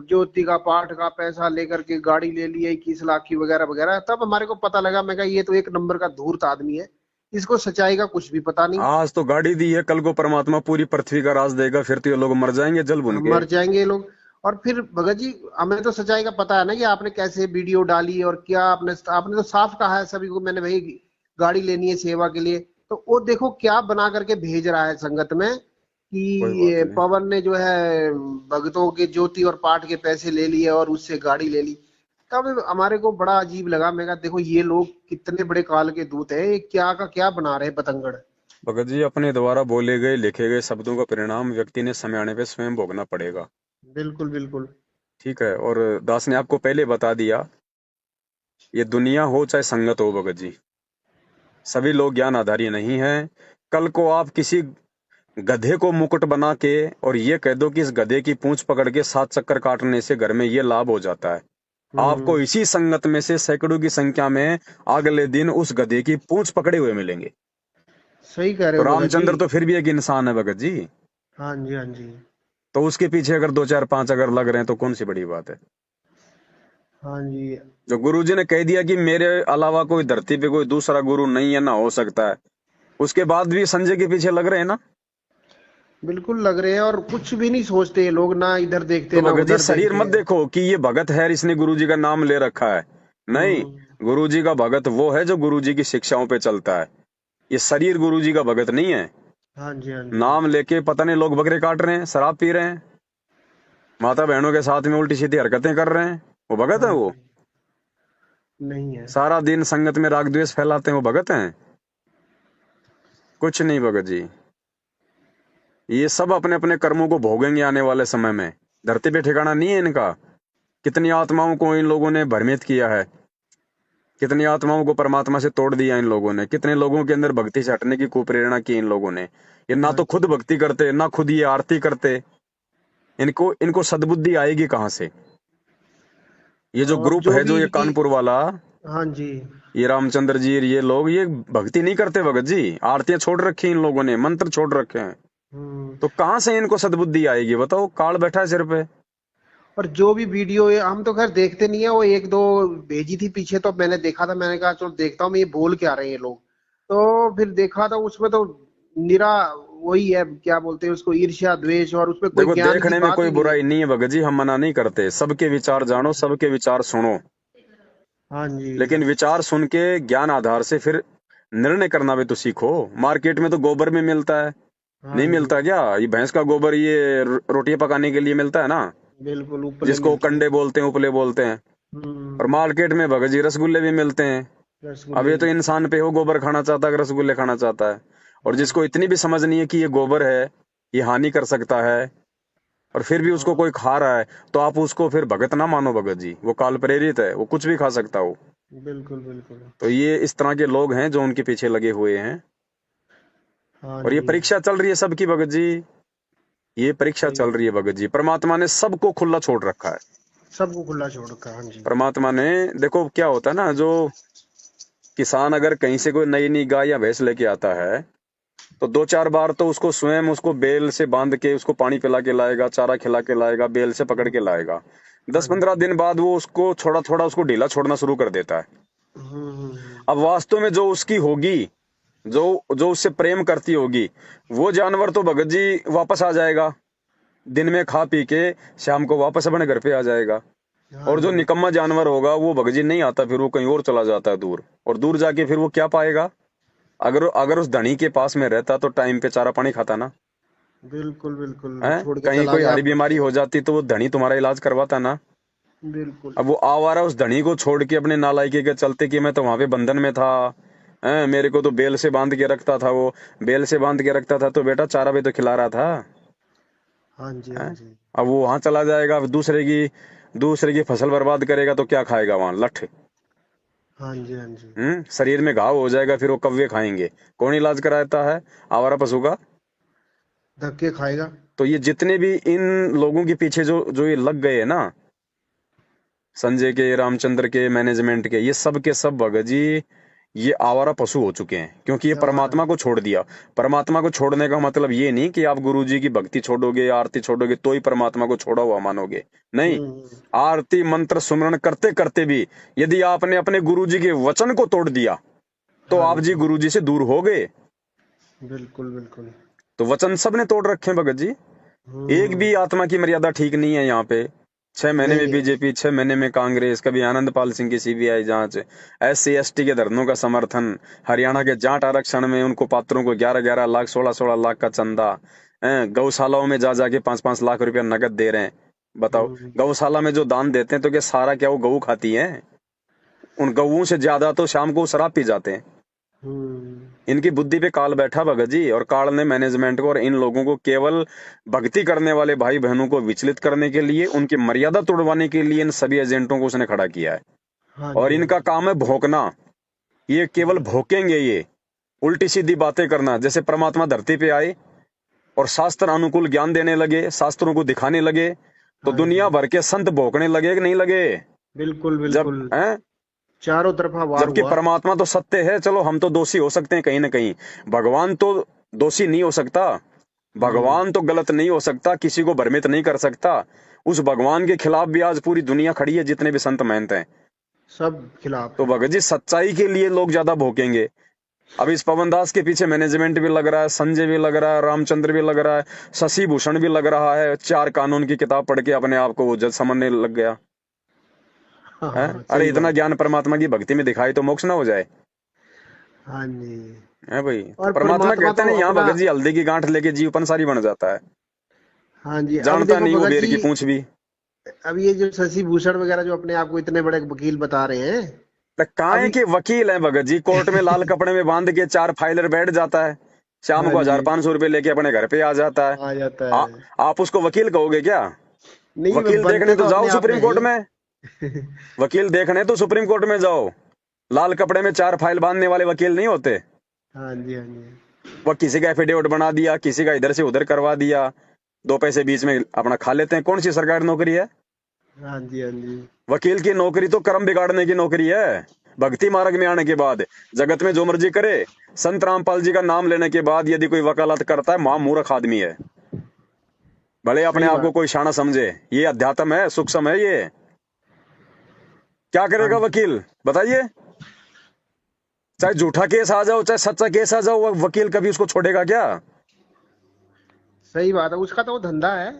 ज्योति का पाठ का पैसा लेकर के गाड़ी ले ली है 21 लाख की वगैरह वगैरह। तब हमारे को पता लगा, मैं कहा ये तो एक नंबर का धूर्त आदमी है, इसको सच्चाई का कुछ भी पता नहीं। आज तो गाड़ी दी है, कल को परमात्मा पूरी पृथ्वी का राज देगा, फिर तो ये लोग मर जाएंगे जल भुन हम के। मर जाएंगे ये लोग। और फिर भगत जी, हमें तो सच्चाई का पता है ना कि आपने कैसे वीडियो डाली और क्या आपने आपने तो साफ कहा है सभी को, मैंने भाई गाड़ी लेनी है सेवा के लिए। तो वो देखो क्या बना करके भेज रहा है संगत में कि कोई बात ये नहीं। पवन ने जो है भक्तों के ज्योति और पाठ के पैसे ले लिए और उससे गाड़ी ले ली। तब हमारे को बड़ा अजीब लगा। मैं कहा देखो ये लोग कितने बड़े काल के दूत है, ये क्या का क्या बना रहे हैं पतंगड़। भगत जी, अपने द्वारा बोले गए लिखे गए शब्दों का परिणाम व्यक्ति ने समय आने पे स्वयं भोगना पड़ेगा। बिल्कुल बिल्कुल। ठीक है, और दास ने आपको पहले बता दिया, ये दुनिया हो चाहे संगत हो भगत जी, सभी लोग ज्ञान आधारी नहीं है। कल को आप किसी गधे को मुकुट बना के और ये कह दो कि इस गधे की पूंछ पकड़ के 7 चक्कर काटने से घर में ये लाभ हो जाता है, आपको हम्म। इसी संगत में से सैकड़ों की संख्या में अगले दिन उस गधे की पूंछ पकड़े हुए मिलेंगे। सही कह रहे तो हो भगत जी। रामचंद्र तो फिर भी एक इंसान है भगत जी, हाँ जी, हाँ जी। तो उसके पीछे अगर 2 4 5 अगर लग रहे हैं तो कौन सी बड़ी बात है। हाँ जी। जो गुरु जी ने कह दिया कि मेरे अलावा कोई धरती पे कोई दूसरा गुरु नहीं है, ना हो सकता है, उसके बाद भी संजय के पीछे लग रहे हैं ना। बिल्कुल लग रहे हैं, और कुछ भी नहीं सोचते ये लोग, ना इधर तो देखते ना भगत जी उधर शरीर देखते मत हैं। देखो कि ये भगत है और इसने गुरु जी का नाम ले रखा है, नहीं। हम्म। गुरु जी का भगत वो है जो गुरु जी की शिक्षाओं पे चलता है, ये शरीर गुरु जी का भगत नहीं है। हाँ जी, हाँ जी। नाम लेके पता नहीं लोग बकरे काट रहे हैं, शराब पी रहे हैं, माता बहनों के साथ में उल्टी सीधी हरकतें कर रहे हैं, वो भगत है हाँ वो। जी। नहीं है। सारा दिन संगत में राग द्वेष फैलाते हैं, वो भगत हैं? कुछ नहीं भगत जी, ये सब अपने अपने कर्मों को भोगेंगे आने वाले समय में, धरती पे ठिकाना नहीं है इनका। कितनी आत्माओं को इन लोगों ने भ्रमित किया है, कितनी आत्माओं को परमात्मा से तोड़ दिया इन लोगों ने, कितने लोगों के अंदर भक्ति से हटने की कुप्रेरणा की इन लोगों ने। ये ना हाँ तो खुद जी। भक्ति करते, ना खुद ये आरती करते, इनको इनको सद्बुद्धि आएगी कहाँ से। ये जो अब ग्रुप जो है, भी जो ये इनकी। कानपुर वाला, हाँ जी। ये रामचंद्र जी, ये लोग ये भक्ति नहीं करते भगत जी, आरतियां छोड़ रखी हैं इन लोगों ने, मंत्र छोड़ रखे हैं। हम्म। तो कहाँ से इनको सद्बुद्धि आएगी बताओ, काल बैठा है सिर पे। और जो भी वीडियो है, हम तो खैर देखते नहीं है, वो 1-2 भेजी थी पीछे, तो मैंने देखा था, मैंने कहा चलो देखता हूँ मैं ये बोल क्या रहे हैं ये लोग। तो फिर देखा था उसमें तो निरा वही है, क्या बोलते हैं उसको, ईर्ष्या द्वेष, और उसमें कोई देखो, ज्ञान की देखने में बात कोई ही नहीं है। बुराई नहीं है भगत जी, हम मना नहीं करते, सबके विचार जानो, सबके विचार सुनो, हाँ जी। लेकिन विचार सुन के ज्ञान आधार से फिर निर्णय करना भी तो सीखो। मार्केट में तो गोबर भी मिलता है, हाँ नहीं जी। मिलता क्या? ये भैंस का गोबर, ये रोटियां पकाने के लिए मिलता है ना, बिल्कुल उपले जिसको मिलती है। कंडे बोलते हैं, उपले बोलते हैं। और हम्म। मार्केट में भगत जी रसगुल्ले भी मिलते हैं। अब रसगुल्ले ये तो मिलते इंसान पे हो, गोबर खाना चाहता है कि रसगुल्ले खाना चाहता है। हैं। और हाँ जिसको जी। इतनी भी समझ नहीं है कि ये गोबर है, ये हानि कर सकता है, और फिर भी उसको हाँ। कोई खा रहा है, तो आप उसको फिर भगत ना मानो भगत जी, वो काल प्रेरित है, वो कुछ भी खा सकता हो। बिल्कुल बिल्कुल। तो ये इस तरह के लोग हैं जो उनके पीछे लगे हुए हैं। हाँ और ये जी। परीक्षा चल रही है सबकी भगत जी, ये परीक्षा सही चल बात। रही है भगत जी। परमात्मा ने सबको खुला छोड़ रखा है। सबको खुला छोड़ रखा है, हाँ जी। परमात्मा ने, देखो क्या होता है ना, जो किसान अगर कहीं से कोई नई नई गाय या भैंस लेके आता है, तो 2-4 बार तो उसको स्वयं उसको बेल से बांध के उसको पानी पिला के लाएगा, चारा खिला के लाएगा, बेल से पकड़ के लाएगा। हाँ दस जी। पंद्रह दिन बाद वो उसको थोड़ा थोड़ा उसको ढीला छोड़ना शुरू कर देता है। अब वास्तव में जो उसकी होगी, जो जो उससे प्रेम करती होगी, वो जानवर तो भगत जी वापस आ जाएगा, दिन में खा पी के शाम को वापस अपने घर पे आ जाएगा। हाँ और जो जी। निकम्मा जानवर होगा वो भगत जी नहीं आता, फिर वो कहीं और चला जाता है दूर, और दूर जाके फिर वो क्या पाएगा? अगर अगर उस धनी के पास में रहता तो टाइम पे चारा पानी खाता ना, बिल्कुल बिल्कुल, है? छोड़ के कहीं चला कोई गया हारी बीमारी अपने। हो जाती तो वो धनी तुम्हारा इलाज करवाता ना। बिल्कुल। अब वो आवारा उस धनी को छोड़ के अपने नालायकी के चलते कि मैं तो वहां पे बंधन में था, हैं, मेरे को तो बेल से बांध के रखता था, वो बेल से बांध के रखता था तो बेटा चारा भी तो खिला रहा था, हाँ जी, हाँ हैं? जी। अब वो वहां चला जाएगा, अब दूसरे की फसल बर्बाद करेगा तो क्या खाएगा वहां? लठ। हाँ जी, हाँ जी। शरीर में घाव हो जाएगा, फिर वो कौवे खाएंगे। कौन इलाज कराता है? आवारा पशु का। धक्के खाएगा। तो ये जितने भी इन लोगों के पीछे जो जो ये लग गए हैं ना, संजय के, रामचंद्र के, मैनेजमेंट के, ये सब के सब भगत जी ये आवारा पशु हो चुके हैं, क्योंकि ये आवारा। परमात्मा को छोड़ दिया। परमात्मा को छोड़ने का मतलब ये नहीं कि आप गुरु जी की भक्ति छोड़ोगे, आरती छोड़ोगे तो ही परमात्मा को छोड़ा हुआ मानोगे, नहीं। हम्म। आरती मंत्र सुमरण करते करते भी यदि आपने अपने गुरु जी के वचन को तोड़ दिया तो हाँ आप जी जी। गुरु जी से दूर हो गए। बिल्कुल बिल्कुल। तो वचन सब ने तोड़ रखे हैं भगत जी। एक हम्म। भी आत्मा की मर्यादा ठीक नहीं है यहाँ पे। 6 महीने में नहीं है। बीजेपी, 6 महीने में कांग्रेस, कभी आनंद पाल सिंह की सीबीआई जांच, SC ST के धरनों का समर्थन, हरियाणा के जाट आरक्षण में उनको पात्रों को 11-11 लाख, 16-16 लाख का चंदा, गौशालाओं में जा जाके 5-5 लाख रुपया नगद दे रहे हैं। बताओ, हम्म। गौशाला में जो दान देते हैं तो क्या सारा क्या वो गऊ खाती है? उन गऊओं से ज्यादा तो शाम को शराब पी जाते हैं। हम्म। इनकी बुद्धि पे काल बैठा भगत जी, और काल ने मैनेजमेंट को और इन लोगों को केवल भक्ति करने वाले भाई बहनों को विचलित करने के लिए, उनकी मर्यादा तोड़वाने के लिए इन सभी एजेंटों को उसने खड़ा किया है। हाँ और जी, हाँ इनका जी। काम है भौंकना। ये केवल भौंकेंगे, ये उल्टी सीधी बातें करना। जैसे परमात्मा धरती पे आए और शास्त्र अनुकूल ज्ञान देने लगे, शास्त्रों को दिखाने लगे, तो हाँ दुनिया जी। भर के संत भौंकने लगे कि नहीं लगे? बिल्कुल जब बिल्कुल। है, चारों तरफा वार जबकि हुआ। परमात्मा तो सत्य है। चलो हम तो दोषी हो सकते हैं कहीं ना कहीं, भगवान तो दोषी नहीं हो सकता। हम्म। भगवान तो गलत नहीं हो सकता, किसी को भ्रमित नहीं कर सकता। उस भगवान के खिलाफ भी आज पूरी दुनिया खड़ी है, जितने भी संत महंत हैं। सब खिलाफ तो है। भगत जी सच्चाई के लिए लोग ज्यादा भोंकेंगे। अब इस पवन दास के पीछे मैनेजमेंट भी लग रहा है, संजय भी लग रहा है, रामचंद्र भी लग रहा है, शशि भूषण भी लग रहा है। 4 कानून की किताब पढ़ के अपने आप को वो जज समझने लग गया हाँ है। हाँ, अरे सही इतना बात। ज्ञान परमात्मा की भक्ति में दिखाई तो मोक्ष ना हो जाए, हाँ जी। है भाई? तो और परमात्मा परमात्मा कहते तो हैं यहाँ अपना। भगत जी हल्दी की गांठ लेके जीव पंसारी बन जाता है, हाँ जी, अब जानता देखो नहीं वो भगत बेर जी, की पूंछ भी। अब ये जो शशि भूषण वगैरह जो अपने आप को इतने बड़े वकील बता रहे हैं। तो काहे अभी। के वकील हैं भगत जी? कोर्ट में लाल कपड़े में बांध के 4 फाइलर बैठ जाता है, शाम हाँ को जी। 1,500 रुपये लेके अपने घर पे आ जाता है। आ जाता आ, है। आप उसको वकील कहोगे क्या? नहीं, वकील देखने बनते तो तो जाओ अपने आप में सुप्रीम है कोर्ट ही। में, वकील देखने तो सुप्रीम कोर्ट में जाओ। लाल कपड़े में 4 फाइल बांधने वाले वकील नहीं होते। हाँ जी, हाँ जी। वह किसी का एफिडेविट बना दिया, किसी का इधर से उधर करवा दिया, 2 पैसे बीच में अपना खा लेते हैं। कौन सी सरकारी नौकरी है? हाँ जी, हाँ जी। वकील की नौकरी तो कर्म बिगाड़ने की नौकरी है। भक्ति मार्ग में आने के बाद जगत में जो मर्जी करे, संत रामपाल जी का नाम लेने के बाद यदि कोई वकालत करता है, महा मूर्ख आदमी है। भले अपने सही आप को बात। कोई शाना समझे, ये अध्यात्म है, सूक्ष्म है ये। क्या हाँ करेगा जी। वकील, बताइए? चाहे झूठा केस आ जाओ, चाहे सच्चा केस आ जाओ, वह वकील कभी उसको छोड़ेगा क्या? सही बात है, उसका तो वो धंधा है।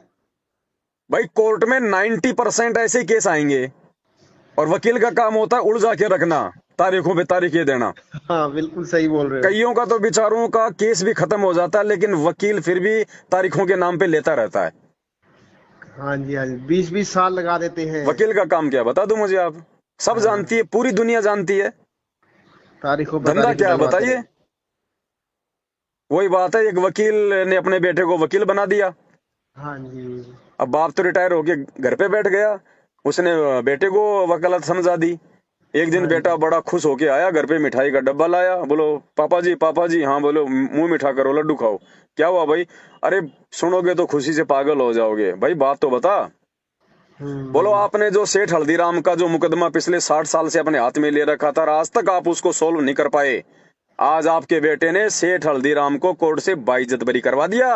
भाई कोर्ट में 90% ऐसे ही केस आएंगे, और वकील का काम होता है उलझा के रखना, तारीखों पे तारीखें देना। हाँ, बिल्कुल सही बोल रहे हो। कईयों का तो बेचारों का केस भी खत्म हो जाता है, लेकिन वकील फिर भी तारीखों के नाम पे लेता रहता है। हाँ जी, हाँ जी, 20-20 साल लगा देते हैं। वकील का काम क्या बता दूं मुझे आप? सब जानती हाँ। है, पूरी दुनिया जानती है। तारीखों पर धंधा तारीख क्या है डलवाते बताइए? रहे। वही बात है, एक वकील ने अपने बेटे को वकील बना दिया। हाँ जी। अब बाप तो रिटायर होके घर पे बैठ गया, उसने बेटे को वकालत समझा दी। एक दिन हाँ बेटा जी। बड़ा खुश होके आया, घर पे मिठाई का डब्बा लाया, बोलो पापा जी, पापा जी। हाँ बोलो, मुंह मीठा करो, लड्डू खाओ। क्या हुआ भाई? अरे सुनोगे तो खुशी से पागल हो जाओगे। भाई बात तो बता। बोलो, हम्म। आपने जो सेठ हल्दीराम का जो मुकदमा पिछले 60 साल से अपने हाथ में ले रखा था और आज तक आप उसको सोल्व नहीं कर पाए, आज आपके बेटे ने सेठ हल्दीराम को कोर्ट से बाइज्जत बरी करवा दिया।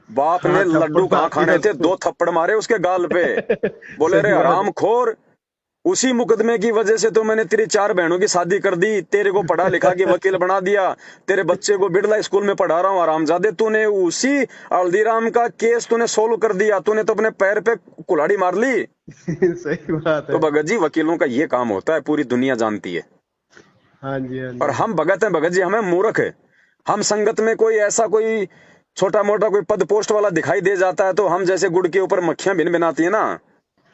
बाप ने हाँ, थप्पड़ लड्डू कहाँ मार खाने दिया थे, उसको। 2 थप्पड़ मारे उसके गाल पे। बोले रे सही बात है। हरामखोर, उसी मुकदमे की वजह से तो मैंने तेरी 4 बहनों की शादी कर दी, तेरे को पढ़ा लिखा के वकील बना दिया, तेरे बच्चे को बिड़ला स्कूल में पढ़ा रहा हूँ। हरामजादे, तूने उसी हल्दीराम का केस तूने सोल्व कर दिया, तूने तो अपने पैर पे कुल्हाड़ी मार ली। सही बात तो है। भगत जी वकीलों का ये काम होता है, पूरी दुनिया जानती है। हाँ जी, हाँ और जी। हम भगत हैं भगत जी, हमें मूर्ख है। हम संगत में कोई ऐसा कोई छोटा मोटा कोई पद पोस्ट वाला दिखाई दे जाता है तो हम जैसे गुड़ के ऊपर मक्खियां भिन भिनाती है ना,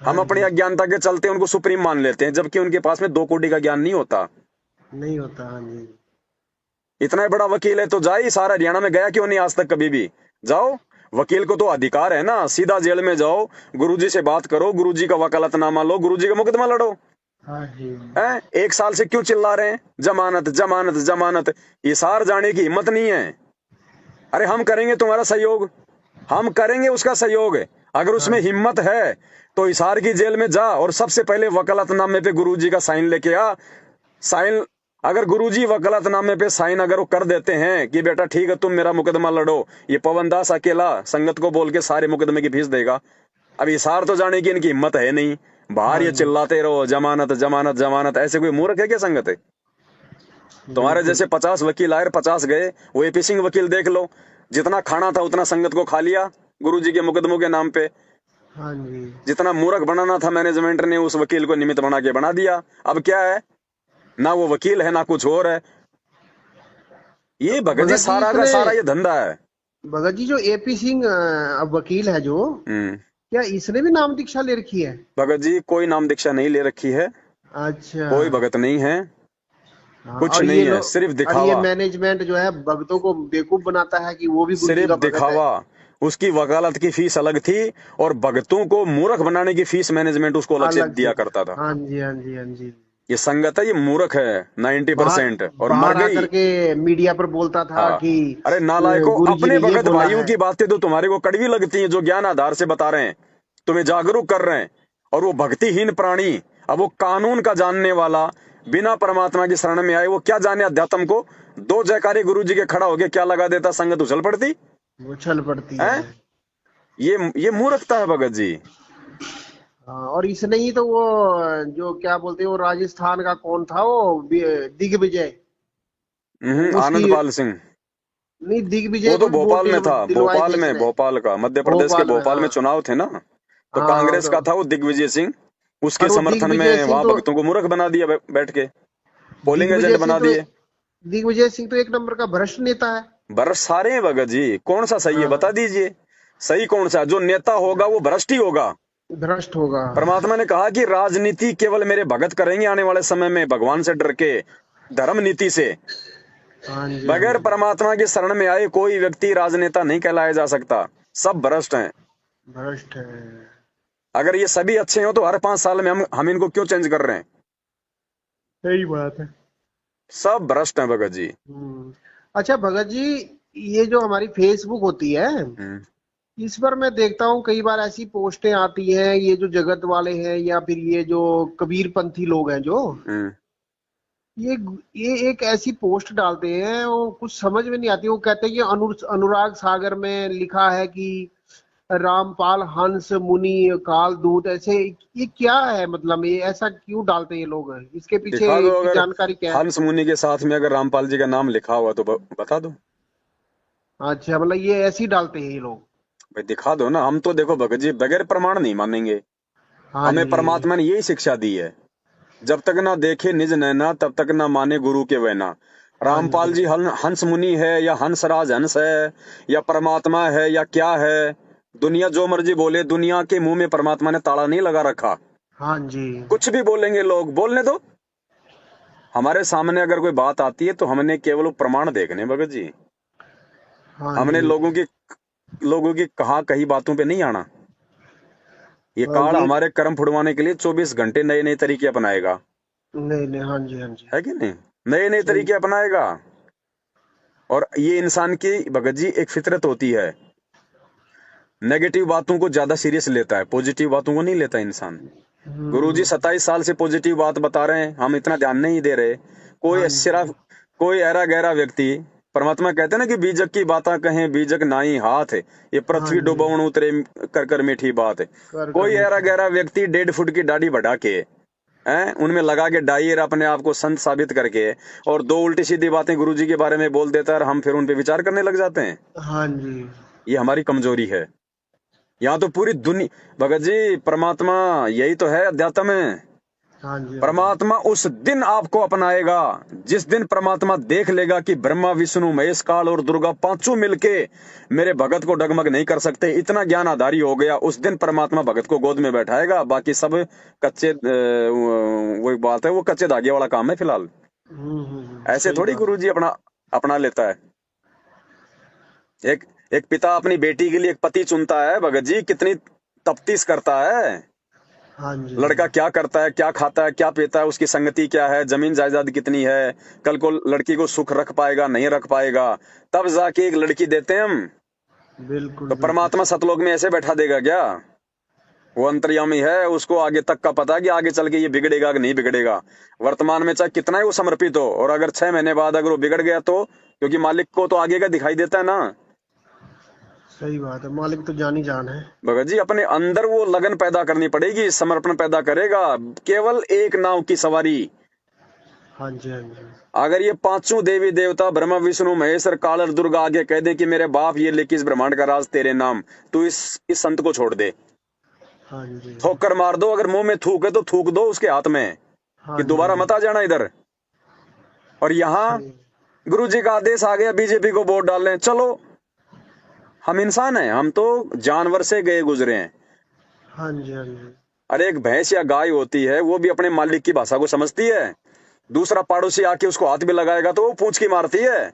हम हाँ अपनी जी। अज्ञानता के चलते उनको सुप्रीम मान लेते हैं, जबकि उनके पास में 2 कोड़ी का ज्ञान नहीं होता। नहीं होता। हाँ जी। इतना बड़ा वकील है तो जाए, सारा हरियाणा में गया क्यों नहीं आज तक कभी भी? जाओ, वकील को तो अधिकार है ना, सीधा जेल में जाओ, गुरुजी से बात करो, गुरुजी का वकालतनामा लो, गुरुजी का मुकदमा लड़ो। हाँ जी। हैं 1 साल से क्यों चिल्ला रहे हैं जमानत जमानत जमानत? इसार जाने की हिम्मत नहीं है। अरे हम करेंगे तुम्हारा सहयोग, हम करेंगे उसका सहयोग। अगर हाँ उसमें जी। हिम्मत है तो हिसार की जेल में जा और सबसे पहले वकालतनामे पे गुरुजी का साइन लेके आ। साइन, अगर गुरुजी वकालतनामे पे साइन अगर वो कर देते हैं कि बेटा ठीक है तुम मेरा मुकदमा लड़ो, ये पवन दास अकेला संगत को बोल के सारे मुकदमे की फीस देगा। अब हिसार तो जाने की इनकी हिम्मत है नहीं, बाहर हाँ ये जी। चिल्लाते रहो जमानत जमानत जमानत। ऐसे कोई मूर्ख है क्या संगत है? तुम्हारे बिल्कुल। जैसे 50 वकील आए, 50 गए। वो एपी सिंह वकील देख लो, जितना खाना था उतना संगत को खा लिया गुरुजी के मुकदमों के नाम पे। हाँ जी। जितना मूर्ख बनाना था मैनेजमेंट ने उस वकील को निमित्त बना के बना दिया। अब क्या है, ना वो वकील है ना कुछ और है। ये भगत जी भगत जी सारा का इसने, सारा ये धंधा है। भगत जी जो एपी सिंह अब वकील है जो, हम्म। क्या इसने भी नाम दीक्षा ले रखी है? भगत जी कोई नाम दीक्षा नहीं ले रखी है, अच्छा। कोई भगत नहीं है, हाँ, कुछ और ये नहीं है, लोग, सिर्फ और ये दिखावा। मैनेजमेंट जो है भक्तों को बेवकूफ बनाता है कि वो भी गुरु जी सिर्फ का भगत है। दिखावा। उसकी वकालत की फीस अलग थी और भगतों को मूर्ख बनाने की फीस मैनेजमेंट उसको अलग से अलग दिया से। करता था। हाँ जी, हाँ जी, हाँ जी। ये संगत है, ये मूर्ख है बाहर 90% और मर बाहर गई। आकर के मीडिया पर बोलता था हाँ। कि अरे नालायकों, गुरु जी अपने ने ये भगत बोला भाइयों है। की बातें तो तुम्हारे को कड़वी लगती हैं, जो ज्ञान आधार से बता रहे हैं, तुम्हें जागरूक कर रहे हैं। और वो भक्तिहीन प्राणी, अब वो कानून का जानने वाला, बिना परमात्मा की शरण में आए, वो क्या जाने अध्यात्म को? 2 जयकारे गुरु जी के खड़ा होके क्या लगा देता, संगत उछल पड़ती उछल पड़ती है। है। ये मूर्खता है भगत जी। हाँ, और इसने ही तो वो जो क्या बोलते हैं, वो राजस्थान का कौन था वो दिग्विजय, उसकी, आनंद पाल सिंह। नहीं वो दिग्विजय तो को भी वोट भोपाल में था, दिलवाए थे भोपाल में, इसने। भोपाल का, मध्य प्रदेश के भोपाल में, भोपाल में हाँ। चुनाव थे ना, तो हाँ कांग्रेस तो, का था वो दिग्विजय सिंह। उसके और वो समर्थन दिग्विजय में सिंह वहां तो, भक्तों को मूर्ख बना दिया, बैठ के पोलिंग दिग्विजय एजेंट सिंह बना तो दिए। दिग्विजय सिंह तो एक नंबर का भ्रष्ट नेता है। बरस सारे हैं भगत जी, कौन सा सही है बता हाँ, दीजिए। सही कौन सा? जो नेता होगा वो भ्रष्ट ही होगा। भ्रष्ट होगा। परमात्मा ने कहा कि राजनीति केवल मेरे भगत करेंगे आने वाले समय में, भगवान से डर के, धर्म नीति से। हाँ जी, हाँ बगैर जी। परमात्मा की शरण में आए कोई व्यक्ति राजनेता नहीं कहलाया जा सकता, सब भ्रष्ट हैं। भ्रष्ट है। अगर ये सभी अच्छे हो तो हर 5 साल में हम इनको क्यों चेंज कर रहे हैं? सही बात है। सब भ्रष्ट हैं भगत जी। अच्छा भगत जी, ये जो हमारी फेसबुक होती है, हम्म। इस पर मैं देखता हूँ कई बार ऐसी पोस्टें आती हैं, ये जो जगत वाले हैं या फिर ये जो कबीरपंथी लोग हैं जो, हम्म। ये ये एक ऐसी पोस्ट डालते हैं, वो कुछ समझ में नहीं आती। वो कहते हैं कि अनुराग सागर में लिखा है कि रामपाल हंस मुनि काल दूत, ऐसे ये क्या है? मतलब ये ऐसा क्यों डालते हैं ये लोग? इसके दिखा पीछे दो, की अगर जानकारी क्या है? हंस मुनि के साथ में अगर रामपाल जी का नाम लिखा हुआ तो बता दो। अच्छा, मतलब ये ऐसे ही डालते हैं ये लोग। भाई दिखा दो ना, हम तो देखो भगत जी बगैर प्रमाण नहीं मानेंगे। हाँ हमें जी। परमात्मा ने यही शिक्षा दी है, जब तक ना देखे निज नैना तब तक ना माने गुरु के वैना। हाँ रामपाल जी। जी हंस मुनि है या हंसराज हंस है या परमात्मा है या क्या है, दुनिया जो मर्जी बोले, दुनिया के मुंह में परमात्मा ने ताला नहीं लगा रखा। हाँ जी। कुछ भी बोलेंगे लोग, बोलने दो। हमारे सामने अगर कोई बात आती है तो हमने केवल प्रमाण देखने भगत जी। हाँ हमने जी। लोगों की कहा कही बातों पे नहीं आना। ये हाँ, काल ये हमारे कर्म फुड़वाने के लिए 24 घंटे नए नए तरीके अपनाएगा, नहीं नहीं, हाँ जी, हाँ जी। है कि नहीं? नए नए सही। तरीके अपनाएगा। और ये इंसान की भगत जी एक फितरत होती है, नेगेटिव बातों को ज्यादा सीरियस लेता है, पॉजिटिव बातों को नहीं लेता इंसान। गुरुजी हम्म। 27 साल से पॉजिटिव बात बता रहे हैं, हम इतना ध्यान नहीं दे रहे। हाँ कोई सिर्फ जी। कोई ऐरा गहरा व्यक्ति, परमात्मा कहते हैं ना कि बीजक की बातें कहें बीजक नाई हाथ, ये हाँ पृथ्वी जी। डुबाउन उतरे कर कर मीठी बात। कर कर कोई ऐरा मीठी बात। गहरा व्यक्ति 1.5 फुट की दाढ़ी बढ़ा के, हैं, उनमें लगा के डायर अपने आप को संत साबित करके, और दो उल्टी सीधी बातें गुरुजी के बारे में बोल देता है और हम फिर उन पे विचार करने लग जाते हैं। हाँ जी। ये हमारी कमजोरी है। यहाँ तो पूरी दुनिया, भगत जी, परमात्मा यही तो है अध्यात्म में। हाँ जी। हाँ जी। परमात्मा उस दिन आपको अपनाएगा जिस दिन परमात्मा देख लेगा कि ब्रह्मा विष्णु महेश काल और दुर्गा पांचों मिलके मेरे भगत को डगमग नहीं कर सकते, इतना ज्ञान आधारी हो गया, उस दिन परमात्मा भगत को गोद में बैठाएगा। बाकी सब कच्चे, वही बात है, वो कच्चे धागे वाला काम है फिलहाल। ऐसे सही थोड़ी बात। गुरुजी अपना अपना लेता है। एक एक पिता अपनी बेटी के लिए एक पति चुनता है, भगत जी कितनी तफ्तीश करता है। हाँ जी। लड़का क्या करता है, क्या खाता है, क्या पीता है, उसकी संगति क्या है, जमीन जायदाद कितनी है, कल को लड़की को सुख रख पाएगा नहीं रख पाएगा, तब जाके एक लड़की देते हैं हम। बिल्कुल तो बिल्कुल। परमात्मा सतलोक में ऐसे बैठा देगा क्या? वो अंतर्यामी है, उसको आगे तक का पता है कि आगे चल के ये बिगड़ेगा कि नहीं बिगड़ेगा। वर्तमान में चाहे कितना ही वो समर्पित हो, और अगर 6 महीने बाद अगर वो बिगड़ गया तो, क्योंकि मालिक को तो आगे का दिखाई देता है ना। सही बात है, मालिक तो जान ही जान है। भगत जी अपने अंदर वो लगन पैदा करनी पड़ेगी, समर्पण पैदा करेगा। केवल एक नाव की सवारी। हाँ जी। हाँ जी। अगर ये पांचों देवी देवता ब्रह्मा विष्णु महेश और काल और दुर्गा आगे कह दे कि मेरे बाप ये लेके इस ब्रह्मांड का राज तेरे नाम, तू इस संत को छोड़ दे, हाँ जी। ठोकर मार दो, अगर मुंह में थूक है तो थूक दो उसके हाथ में हाँ कि जी। दोबारा मत आ जाना इधर। और यहाँ सही। गुरु जी का आदेश आ गया बीजेपी को वोट डालने, चलो। हम इंसान हैं, हम तो जानवर से गए गुजरे हैं। हाँ जी। हाँ जी। अरे एक भैंस या गाय होती है, वो भी अपने मालिक की भाषा को समझती है। दूसरा पड़ोसी आके उसको हाथ भी लगाएगा तो वो पूंछ की मारती है।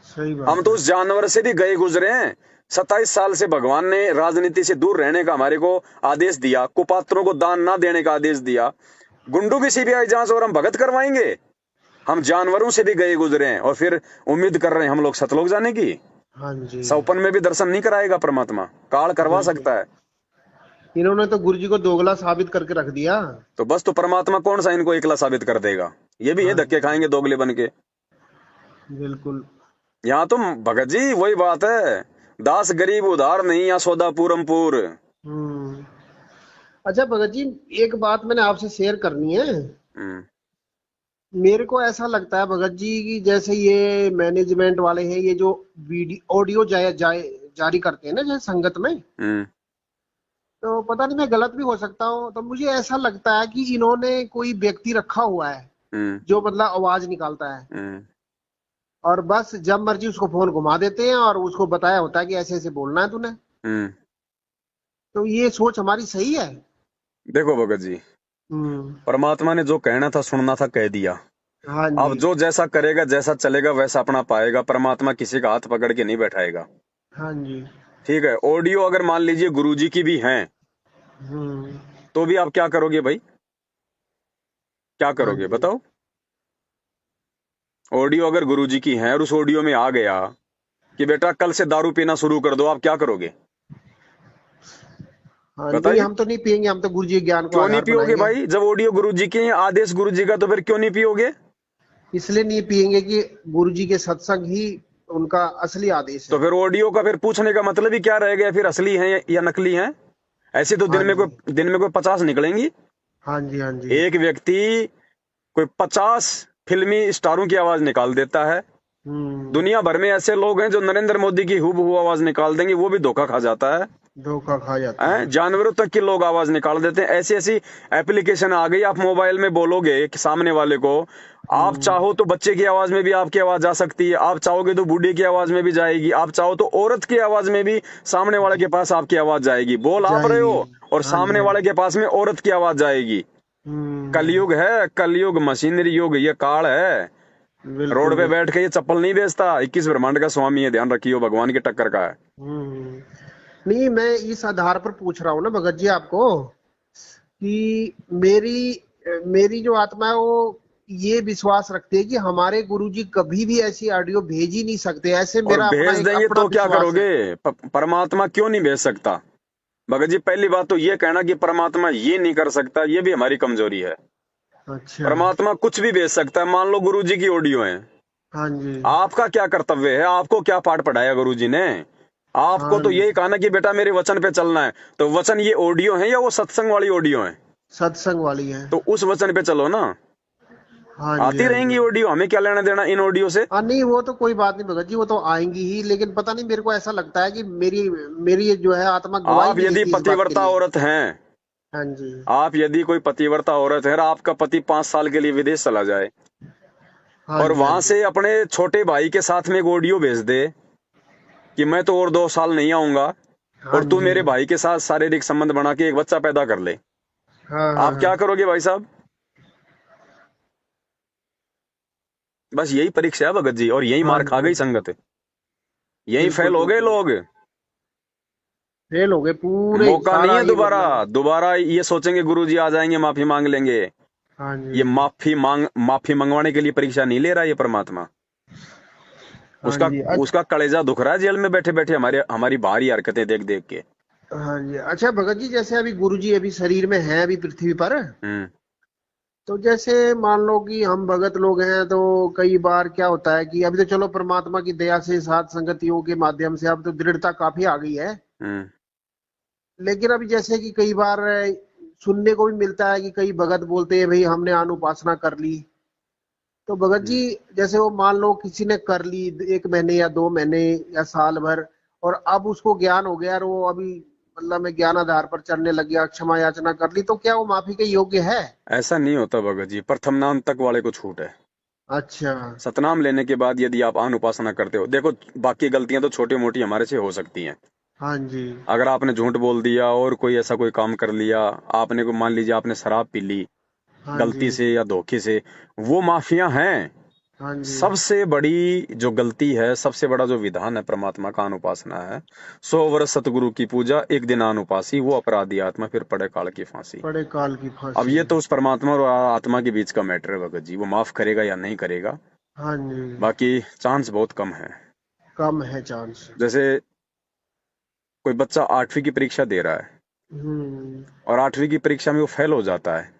सही हम बात तो है। उस जानवर से भी गए गुजरे हैं। 27 साल से भगवान ने राजनीति से दूर रहने का हमारे को आदेश दिया, कुपात्रों को दान ना देने का आदेश दिया। गुंडों की सीबीआई जांच और हम भगत करवाएंगे? हम जानवरों से भी गए गुजरे हैं और फिर उम्मीद कर रहे हैं हम लोग सतलोक जाने की। हाँ जी। सौपन में भी दर्शन नहीं कराएगा परमात्मा, काल करवा बिल्कुल। सकता है। इन्होंने तो गुरु जी को दोगला साबित करके रख दिया। तो बस, तो परमात्मा कौन सा इनको एकला साबित कर देगा? ये भी ये हाँ धक्के जी। खाएंगे दोगले बन के। बिल्कुल। यहाँ तो भगत जी वही बात है, दास गरीब उधार नहीं या सौदा पूरम पूर। हम्म। अच्छा भगत जी, एक बात मैंने आपसे शेयर करनी है। हम्म। मेरे को ऐसा लगता है भगत जी कि जैसे ये मैनेजमेंट वाले हैं, ये जो वीडियो ऑडियो जारी करते हैं ना जैसे संगत में, हम्म। तो पता नहीं मैं गलत भी हो सकता हूँ, तो मुझे ऐसा लगता है कि इन्होंने कोई व्यक्ति रखा हुआ है हम्म। जो मतलब आवाज निकालता है, हम्म। और बस जब मर्जी उसको फोन घुमा देते हैं और उसको बताया होता है कि ऐसे ऐसे बोलना है तूने। हम्म। तो ये सोच हमारी सही है? देखो भगत जी, हम्म। परमात्मा ने जो कहना था सुनना था कह दिया। हाँ अब जी। जो जैसा करेगा जैसा चलेगा वैसा अपना पाएगा। परमात्मा किसी का हाथ पकड़ के नहीं बैठाएगा। हाँ जी। ठीक है, ऑडियो अगर मान लीजिए गुरुजी की भी हैं, हम्म। तो भी आप क्या करोगे भाई? क्या हाँ करोगे जी। बताओ? ऑडियो अगर गुरुजी की हैं और उस ऑडियो में आ गया कि बेटा कल से दारू पीना शुरू कर दो, आप क्या करोगे? हाँ, नहीं बताइए। हम तो नहीं पियेंगे, हम तो गुरु जी के ज्ञान को क्यों नहीं आधार पियोगे बनाएंगे। भाई? जब ऑडियो गुरुजी के हैं, आदेश गुरुजी का, तो फिर क्यों नहीं पियोगे? इसलिए नहीं पियेंगे कि गुरु जी के सत्संग ही उनका असली आदेश तो है। फिर ऑडियो का फिर पूछने का मतलब ही क्या रह गया? फिर असली है या नकली है? ऐसे तो हाँ जी। दिन में कोई 50 निकलेंगी। हाँ जी। हाँ जी। एक व्यक्ति कोई 50 फिल्मी स्टारों की आवाज निकाल देता है। हम्म। दुनिया भर में ऐसे लोग हैं जो नरेंद्र मोदी की हूबहू आवाज निकाल देंगे, वो भी धोखा खा जाता है। धोखा खा जाता हैं? है। जानवरों तक के लोग आवाज निकाल देते हैं। ऐसी ऐसी एप्लीकेशन आ गई, आप मोबाइल में बोलोगे कि सामने वाले को, आप हम्म। चाहो तो बच्चे की आवाज में भी आपकी आवाज जा सकती है, आप चाहोगे तो बूढ़े की आवाज में भी जाएगी, आप चाहो तो औरत की आवाज में भी सामने वाले के पास आपकी आवाज जाएगी। बोल आप रहे जाएगी। हो और हाँ जी। सामने हाँ वाले जी। के पास में औरत की आवाज जाएगी। हम्म। कलयुग है, कलयुग, मशीनरी युग, ये काल है। रोड बिल्कुल पे बैठ बिल्कुल। के ये चप्पल नहीं बेचता, 21 ब्रह्मांड का स्वामी है, ध्यान रखियो, भगवान की टक्कर का है। हम्म। नहीं, मैं इस आधार पर पूछ रहा हूँ ना भगत जी आपको कि मेरी जो आत्मा है वो ये विश्वास रखती है कि हमारे गुरुजी कभी भी ऐसी ऑडियो भेज ही नहीं सकते, ऐसे और मेरा अपना भेज एक देंगे अपना तो क्या विश्वास है। करोगे? परमात्मा क्यों नहीं भेज सकता? भगत जी पहली बात तो ये कहना कि परमात्मा ये नहीं कर सकता, ये भी हमारी कमजोरी है। अच्छा। परमात्मा कुछ भी भेज सकता है। मान लो गुरु जी की ऑडियो है, हाँ जी। आपका क्या कर्तव्य है, आपको क्या पाठ पढ़ाया गुरु जी ने? आपको हाँ तो जी। यही कहा ना कि बेटा मेरे वचन पे चलना है। तो वचन ये ऑडियो है या वो सत्संग वाली ऑडियो है? सत्संग वाली है। तो उस वचन पे चलो ना। हाँ जी। आती हाँ रहेंगी जी। ऑडियो, हमें क्या लेना देना इन ऑडियो से। हाँ नहीं, वो तो कोई बात नहीं भगत जी, वो तो आएंगी ही, लेकिन पता नहीं मेरे को ऐसा लगता है कि मेरी मेरी ये जो है आत्मा गवाही आप नहीं यदि देती इस बात के पतिव्रता लिए। औरत हैं, हाँ जी। आप यदि कोई पतिव्रता औरत है और आपका पति 5 साल के लिए विदेश चला जाए हाँ और जी। हाँ वहां जी। से अपने छोटे भाई के साथ में एक ऑडियो भेज दे कि मैं तो और 2 साल नहीं आऊंगा हाँ और तू जी। मेरे भाई के साथ शारीरिक संबंध बना के एक बच्चा पैदा कर ले, हाँ हाँ आप हाँ। क्या करोगे भाई साहब? बस यही परीक्षा है भगत जी, और यही हाँ मार खा जी। गई संगत, यही बिल्कुल फेल हो गए बिल्कुल। लोग। फेल हो गए पूरे, मौका नहीं सारा है ये दोबारा। मतलब। दोबारा ये सोचेंगे गुरु जी आ जाएंगे माफी मांग लेंगे। हाँ ये जी। माफी मंगवाने के लिए परीक्षा नहीं ले रहा ये परमात्मा। हाँ उसका जी। उसका कलेजा दुख रहा है जेल में बैठे बैठे हमारे हमारी बाहरी हरकतें देख देख के। हाँ जी। अच्छा भगत जी, जैसे अभी गुरु जी अभी शरीर में हैं अभी पृथ्वी पर, हम्म। तो जैसे मान लो कि हम भगत लोग हैं, तो कई बार क्या होता है कि अभी तो चलो परमात्मा की दया से साथ संगतियों के माध्यम से अब तो दृढ़ता काफी आ गई है, हम्म। लेकिन अभी जैसे कि कई बार सुनने को भी मिलता है कि कई भगत बोलते हैं भाई हमने अनुपासना कर ली। तो भगत जी, हम्म। जैसे वो मान लो किसी ने कर ली 1 महीने या 2 महीने या साल भर, और अब उसको ज्ञान हो गया और वो अभी मतलब मैं ज्ञान आधार पर चलने लग गया, क्षमा याचना कर ली, तो क्या वो माफी के योग्य है? ऐसा नहीं होता भगत जी, प्रथम नाम तक वाले को छूट है। अच्छा। सतनाम लेने के बाद यदि आप आन उपासना करते हो, देखो बाकी गलतियां तो छोटी मोटी हमारे से हो सकती हैं। हाँ जी। अगर आपने झूठ बोल दिया और कोई ऐसा कोई काम कर लिया, आपने को मान लीजिए आपने शराब पी ली हाँ जी। गलती से या धोखे से, वो माफिया हैं। हाँ जी। सबसे बड़ी जो गलती है, सबसे बड़ा जो विधान है परमात्मा का अनुपासना है। 100 वर्ष सतगुरु की पूजा, एक दिन अनुपासी, वो अपराधी आत्मा फिर पड़े काल की फांसी। बड़े काल की अब फांसी। ये तो उस परमात्मा और आत्मा के बीच का मैटर है भगत जी, वो माफ करेगा या नहीं करेगा। हाँ जी। बाकी चांस बहुत कम है। कम है चांस। जैसे कोई बच्चा 8वीं की परीक्षा दे रहा है हम्म। और 8वीं की परीक्षा में वो फेल हो जाता है,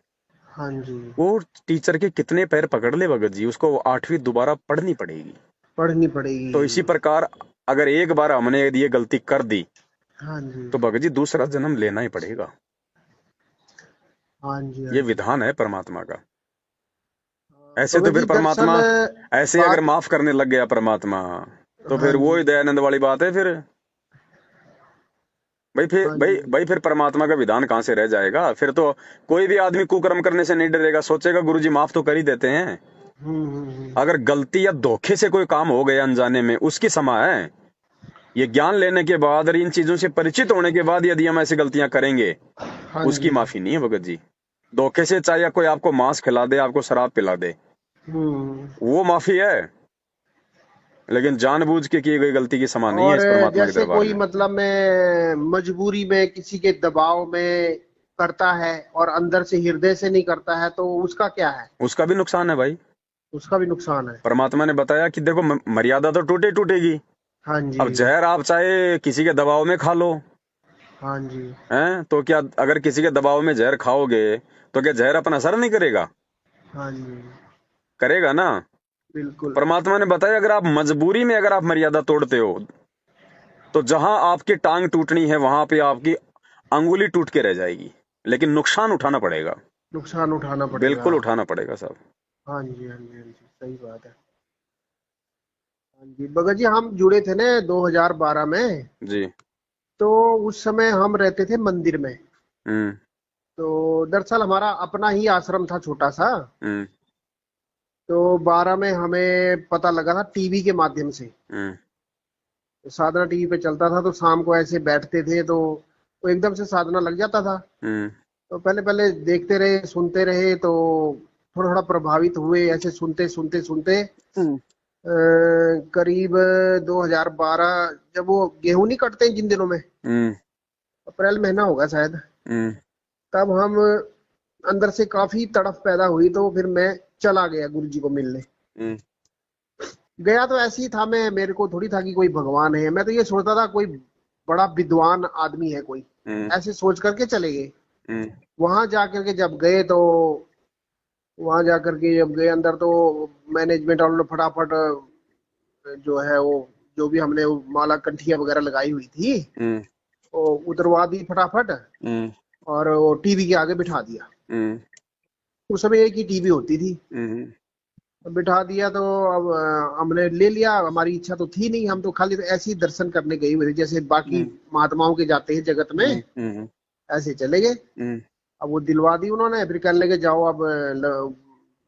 हाँ जी। वो टीचर के कितने पैर पकड़ ले भगत जी, उसको 8वीं दोबारा पढ़नी पड़ेगी। पढ़नी तो इसी पड़ेगी। प्रकार अगर एक बार हमने यदि ये गलती कर दी हाँ जी। तो भगत जी दूसरा जन्म लेना ही पड़ेगा। हाँ जी। हाँ ये जी। विधान है परमात्मा का। ऐसे तो भगत फिर जी दरअसल परमात्मा, ऐसे अगर बात। माफ करने लग गया परमात्मा, तो हाँ फिर वो जी। ही दयानंद वाली बात है फिर। भाई फिर हाँ भाई जी। भाई फिर परमात्मा का विधान कहाँ से रह जाएगा फिर तो। कोई भी आदमी कुकर्म करने से नहीं डरेगा, सोचेगा गुरुजी माफ तो कर ही देते हैं। हम्म। अगर गलती या धोखे से कोई काम हो गया अनजाने में, उसकी क्षमा है। ये ज्ञान लेने के बाद और इन चीजों से परिचित होने के बाद यदि हम ऐसी गलतियां करेंगे, हाँ उसकी जी। माफी नहीं है भगत जी। धोखे से चाहे कोई आपको मांस खिला दे, आपको शराब पिला दे, हम्म। वो माफी है। लेकिन जानबूझ के की गई गलती की क्षमा नहीं है और इस परमात्मा के जैसे दरबार कोई में। मतलब में मजबूरी में किसी के दबाव में करता है और अंदर से हृदय से नहीं करता है, तो उसका क्या है? उसका भी नुकसान है भाई। उसका भी नुकसान है। परमात्मा ने बताया कि देखो मर्यादा तो टूटे टूटेगी। हाँ जी। अब जहर आप चाहे किसी के दबाव में खा लो, हाँ जी। हैं तो क्या अगर किसी के दबाव में जहर खाओगे तो क्या जहर अपना असर नहीं करेगा? हाँ जी। करेगा ना। तो बिल्कुल। परमात्मा ने बताया अगर आप मजबूरी में अगर आप मर्यादा तोड़ते हो, तो जहां आपकी टांग टूटनी है वहां पे आपकी अंगुली टूट के रह जाएगी, लेकिन नुकसान उठाना पड़ेगा। नुकसान उठाना पड़ेगा। बिल्कुल उठाना पड़ेगा साहब। हाँ जी। हाँ जी। हाँ जी, सही बात है। हाँ जी भगत जी, हम जुड़े थे ना 2012 में, जी। तो उस समय हम रहते थे मंदिर में। हम्म। तो दरअसल हमारा अपना ही आश्रम था छोटा सा। हम्म। तो 12 में हमें पता लगा था टीवी के माध्यम से। हम्म। तो साधना टीवी पे चलता था, तो शाम को ऐसे बैठते थे तो वो एकदम से साधना लग जाता था। हम्म। तो पहले पहले देखते रहे, सुनते रहे, तो थोड़ा थोड़ा प्रभावित हुए ऐसे सुनते सुनते सुनते। हम्म। करीब 2012, जब वो गेहूं नहीं कटते हैं जिन दिनों में, हम्म। अप्रैल महीना होगा शायद, हम्म। तब हम अंदर से काफी तड़फ पैदा हुई, तो फिर मैं चला गया गुरु जी को मिलने। हम्म। गया तो ऐसे ही था, मैं मेरे को थोड़ी था कि कोई भगवान है, मैं तो ये सोचता था कोई बड़ा विद्वान आदमी है कोई, हम्म। ऐसे सोच करके चले गए। हम्म। वहां जा करके जब गए तो वहां जाकर के जब गए अंदर तो मैनेजमेंट वालों ने फटाफट जो है वो जो भी हमने वो माला कंठिया वगैरह लगाई हुई थी हम्म वो उतरवा दी फटाफट हम्म और वो टीवी के आगे बिठा दिया। हम्म उस समय एक ही टीवी होती थी। हम्म बिठा दिया तो अब हमने ले लिया। हमारी इच्छा तो थी नहीं, हम तो खाली तो ऐसे ही दर्शन करने गए हुए थे जैसे बाकी हम्म महात्माओं के जाते हैं जगत में, हम्म ऐसे चले गए। हम्म अब वो दिलवा दी उन्होंने, फिर कहने लगे जाओ अब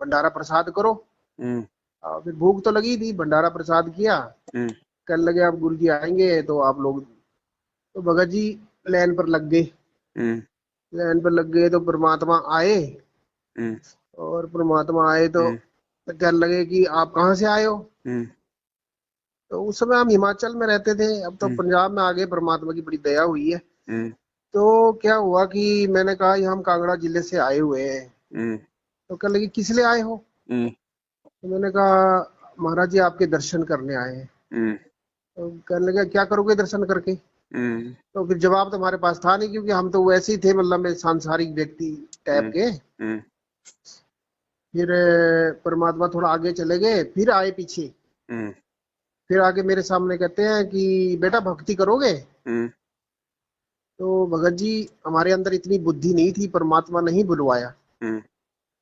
भंडारा प्रसाद करो। हम्म फिर भूख तो लगी थी, भंडारा प्रसाद किया। हम्म कहने लगे अब गुरु जी आएंगे तो आप लोग, तो भगत जी लाइन पर लग गए। हम्म लाइन पर लग गए तो परमात्मा आए। हम्म और परमात्मा आए तो हम्म कहने लगे कि आप कहाँ से आए हो। हम्म तो उस समय हम हिमाचल में रहते थे, अब तो हम्म पंजाब में आ गए, परमात्मा की बड़ी दया हुई है। हम्म तो क्या हुआ कि मैंने कहा ये हम कांगड़ा जिले से आए हुए हैं। हम्म तो कहने लगे किस लिए आए हो। हम्म तो मैंने कहा महाराज जी आपके दर्शन करने आए हैं। हम्म तो कहने लगे क्या करोगे दर्शन करके। हम्म तो फिर जवाब तो हमारे पास था नहीं, क्योंकि हम तो वैसे ही थे, मतलब में सांसारिक व्यक्ति टाइप के। हम्म फिर परमात्मा थोड़ा आगे चले गए, फिर आए पीछे। हम्म फिर आगे मेरे सामने कहते हैं कि बेटा भक्ति करोगे। हम्म तो भगत जी हमारे अंदर इतनी बुद्धि नहीं थी, परमात्मा नहीं बुलवाया। हम्म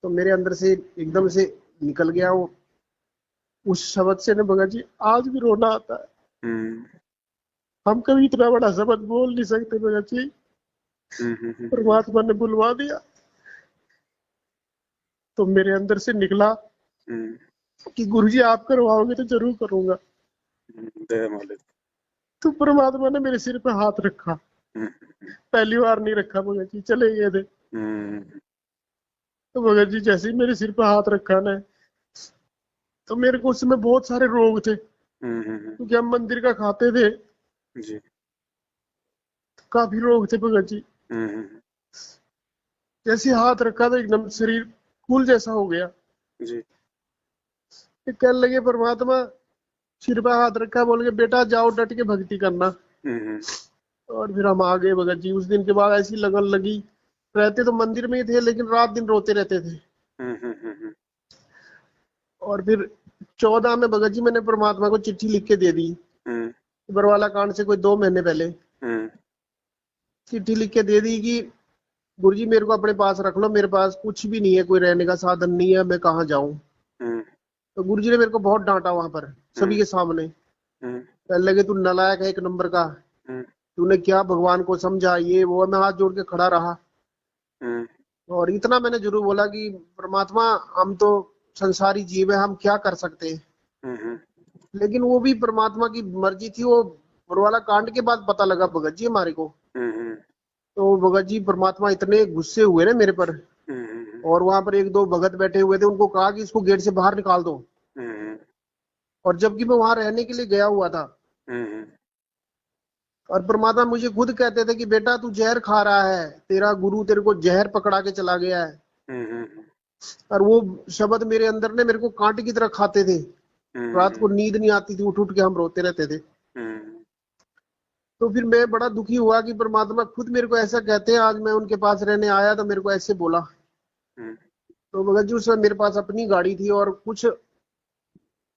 तो मेरे अंदर से एकदम से निकल गया वो उस शब्द से ना भगत जी, आज भी रोना आता है। हम्म हम कभी इतना बड़ा शब्द बोल नहीं सकते भगत जी, परमात्मा ने बुलवा दिया। तो मेरे अंदर से निकला कि गुरु जी आप करवाओगे तो जरूर करूंगा। दया मालिक। तो परमात्मा ने मेरे सिर पे हाथ रखा। हम्म पहली बार नहीं रखा भगत जी, चले गए थे। हम्म तो भगत जी जैसे ही मेरे सिर पे हाथ रखा ना, तो मेरे को उस समय बहुत सारे रोग थे, क्योंकि हम मंदिर का खाते थे। जी। काफी रोग थे भगत जी। हम्म जैसे ही हाथ रखा तो एकदम शरीर फूल जैसा हो गया। जी। फिर कहने लगे परमात्मा, सिर पे हाथ रखा, बोल के बेटा जाओ डट के भक्ति करना। हम्म और फिर हम आ गए भगत जी। उस दिन के बाद ऐसी लगन लगी, रहते तो मंदिर में ही थे लेकिन रात दिन रोते रहते थे। हम्म और फिर 14 में भगत जी मैंने परमात्मा को चिट्ठी लिख के दे दी, हम्म बरवाला कांड से कोई 2 महीने पहले हम्म चिट्ठी लिख के दे दी कि गुरु जी मेरे को अपने पास रख लो, मेरे पास कुछ भी नहीं है, कोई रहने का साधन नहीं है, मैं कहाँ जाऊं। हम्म तो गुरु जी ने मेरे को बहुत डांटा वहां पर सभी के सामने। हम्म कहने लगे तू नालायक है एक नंबर का, तूने क्या भगवान को समझा, ये वो। मैं हाथ जोड़ के खड़ा रहा। हम्म और इतना मैंने जरूर बोला कि परमात्मा हम तो संसारी जीव है, हम क्या कर सकते हैं। हम्म लेकिन वो भी परमात्मा की मर्जी थी। वो बरवाला कांड के बाद पता लगा भगत जी हमारे को। हम्म तो भगत जी परमात्मा इतने गुस्से हुए ना मेरे पर। और वहां पर एक दो भगत बैठे हुए थे, उनको कहा कि इसको गेट से बाहर निकाल दो। और जबकि मैं वहां रहने के लिए गया हुआ था। और परमात्मा मुझे खुद कहते थे कि बेटा तू जहर खा रहा है, तेरा गुरु तेरे को जहर पकड़ा के चला गया है। और वो शब्द मेरे अंदर ने मेरे को कांटे की तरह खाते थे। रात को नींद नहीं आती थी, उठ उठ के हम रोते रहते थे। तो फिर मैं बड़ा दुखी हुआ कि परमात्मा खुद मेरे को ऐसा कहते हैं। आज मैं उनके पास रहने आया तो मेरे को ऐसे बोला। तो भगत जी उस समय मेरे पास अपनी गाड़ी थी और कुछ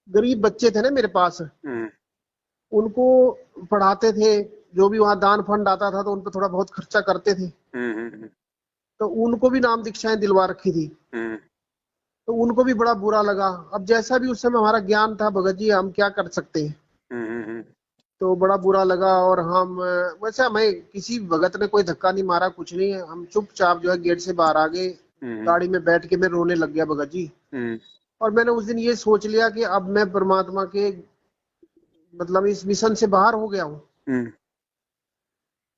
गरीब बच्चे थे ना मेरे पास, उनको पढ़ाते थे। जो भी वहां दान फंड आता था तो उन पर थोड़ा बहुत खर्चा करते थे। तो उनको भी नाम दीक्षाएं दिलवा रखी थी। तो उनको भी बड़ा बुरा लगा। अब जैसा भी उस समय हमारा ज्ञान था भगत जी, हम क्या कर सकते हैं। तो बड़ा बुरा लगा। और हम वैसे हमें किसी भगत ने कोई धक्का नहीं मारा, कुछ नहीं है। हम चुपचाप जो है गेट से बाहर आ गए। गाड़ी में बैठ के मैं रोने लग गया भगत जी। और मैंने उस दिन ये सोच लिया कि अब मैं परमात्मा के मतलब इस मिशन से बाहर हो गया हूँ।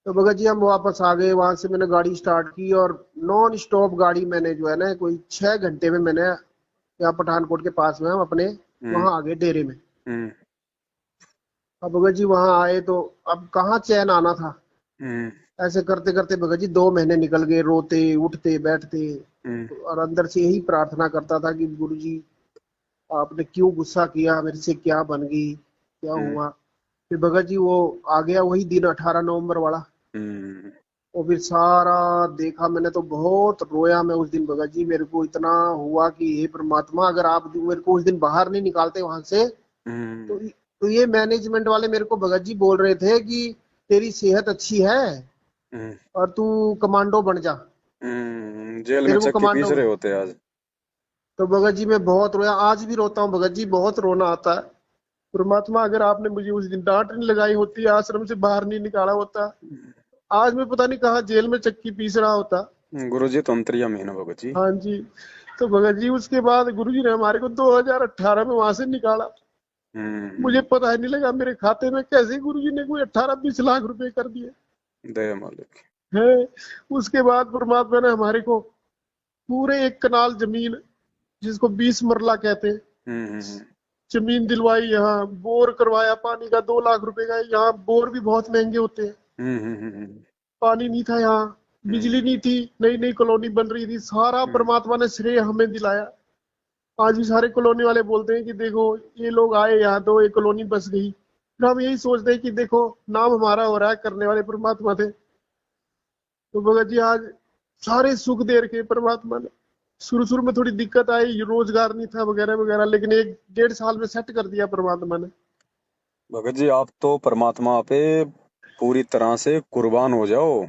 तो भगत जी हम वापस आ गए। वहां से मैंने गाड़ी स्टार्ट की और नॉन स्टॉप गाड़ी मैंने जो है ना कोई 6 घंटे में मैंने यहाँ पठानकोट के पास में हम अपने वहां आ गए डेरे में। अब भगत जी वहां आए तो अब कहाँ चैन आना था। ऐसे करते करते भगत जी 2 महीने निकल गए, रोते उठते बैठते। और अंदर से यही प्रार्थना करता था कि गुरु जी आपने क्यों गुस्सा किया, मेरे से क्या बन गई, क्या हुआ। फिर भगत जी वो आ गया वही दिन 18 नवंबर वाला। और फिर सारा देखा मैंने तो बहुत रोया मैं उस दिन भगत जी। मेरे को इतना हुआ कि हे परमात्मा, अगर आप मेरे को उस दिन बाहर नहीं निकालते वहां से, हम्म। तो ये मैनेजमेंट वाले मेरे को भगत जी बोल रहे थे कि तेरी सेहत अच्छी है हम्म। और तू कमांडो बन जा, जेल में तेरे को चक्की पीस कमांडो। रहे होते आज। तो भगत जी मैं बहुत रोया, आज भी रोता हूँ भगत जी, बहुत रोना आता है। परमात्मा, अगर आपने मुझे उस दिन डांट नहीं लगाई होती, आश्रम से बाहर नहीं निकाला होता, आज मैं पता नहीं कहाँ जेल में चक्की पीस रहा होता। गुरु जी तो अंतर्यामी है ना भगत जी। हाँ जी। तो भगत जी उसके बाद गुरु जी ने हमारे को 2018 में वहां से निकाला। मुझे हम्म। पता ही नहीं लगा मेरे खाते में कैसे गुरु जी ने कोई 18-20 लाख रुपए कर दिए दया मालिक। हैं। उसके बाद परमात्मा ने हमारे को पूरे 1 कनाल जमीन, जिसको 20 मरला कहते हैं, हम्म। जमीन दिलवाई। यहाँ बोर करवाया पानी का, 2 लाख रुपए का। यहाँ बोर भी बहुत महंगे होते हैं। हम्म। हम्म। पानी नहीं था यहाँ, बिजली नहीं थी, नई नई कॉलोनी बन रही थी, सारा हम्म। परमात्मा ने श्रेय हमें दिलाया। आज भी सारे कॉलोनी वाले बोलते हैं कि देखो ये लोग आए यहाँ तो एक कॉलोनी बस गई। फिर हम यही सोचते हैं कि देखो नाम हमारा हो रहा है, करने वाले परमात्मा थे। तो भगत जी आज सारे सुख दे रखे परमात्मा ने। शुरू शुरू में थोड़ी दिक्कत आई, रोजगार नहीं था वगैरह वगैरह, लेकिन 1-1.5 साल में सेट कर दिया परमात्मा ने। भगत जी आप तो परमात्मा पे पूरी तरह से कुर्बान हो जाओ।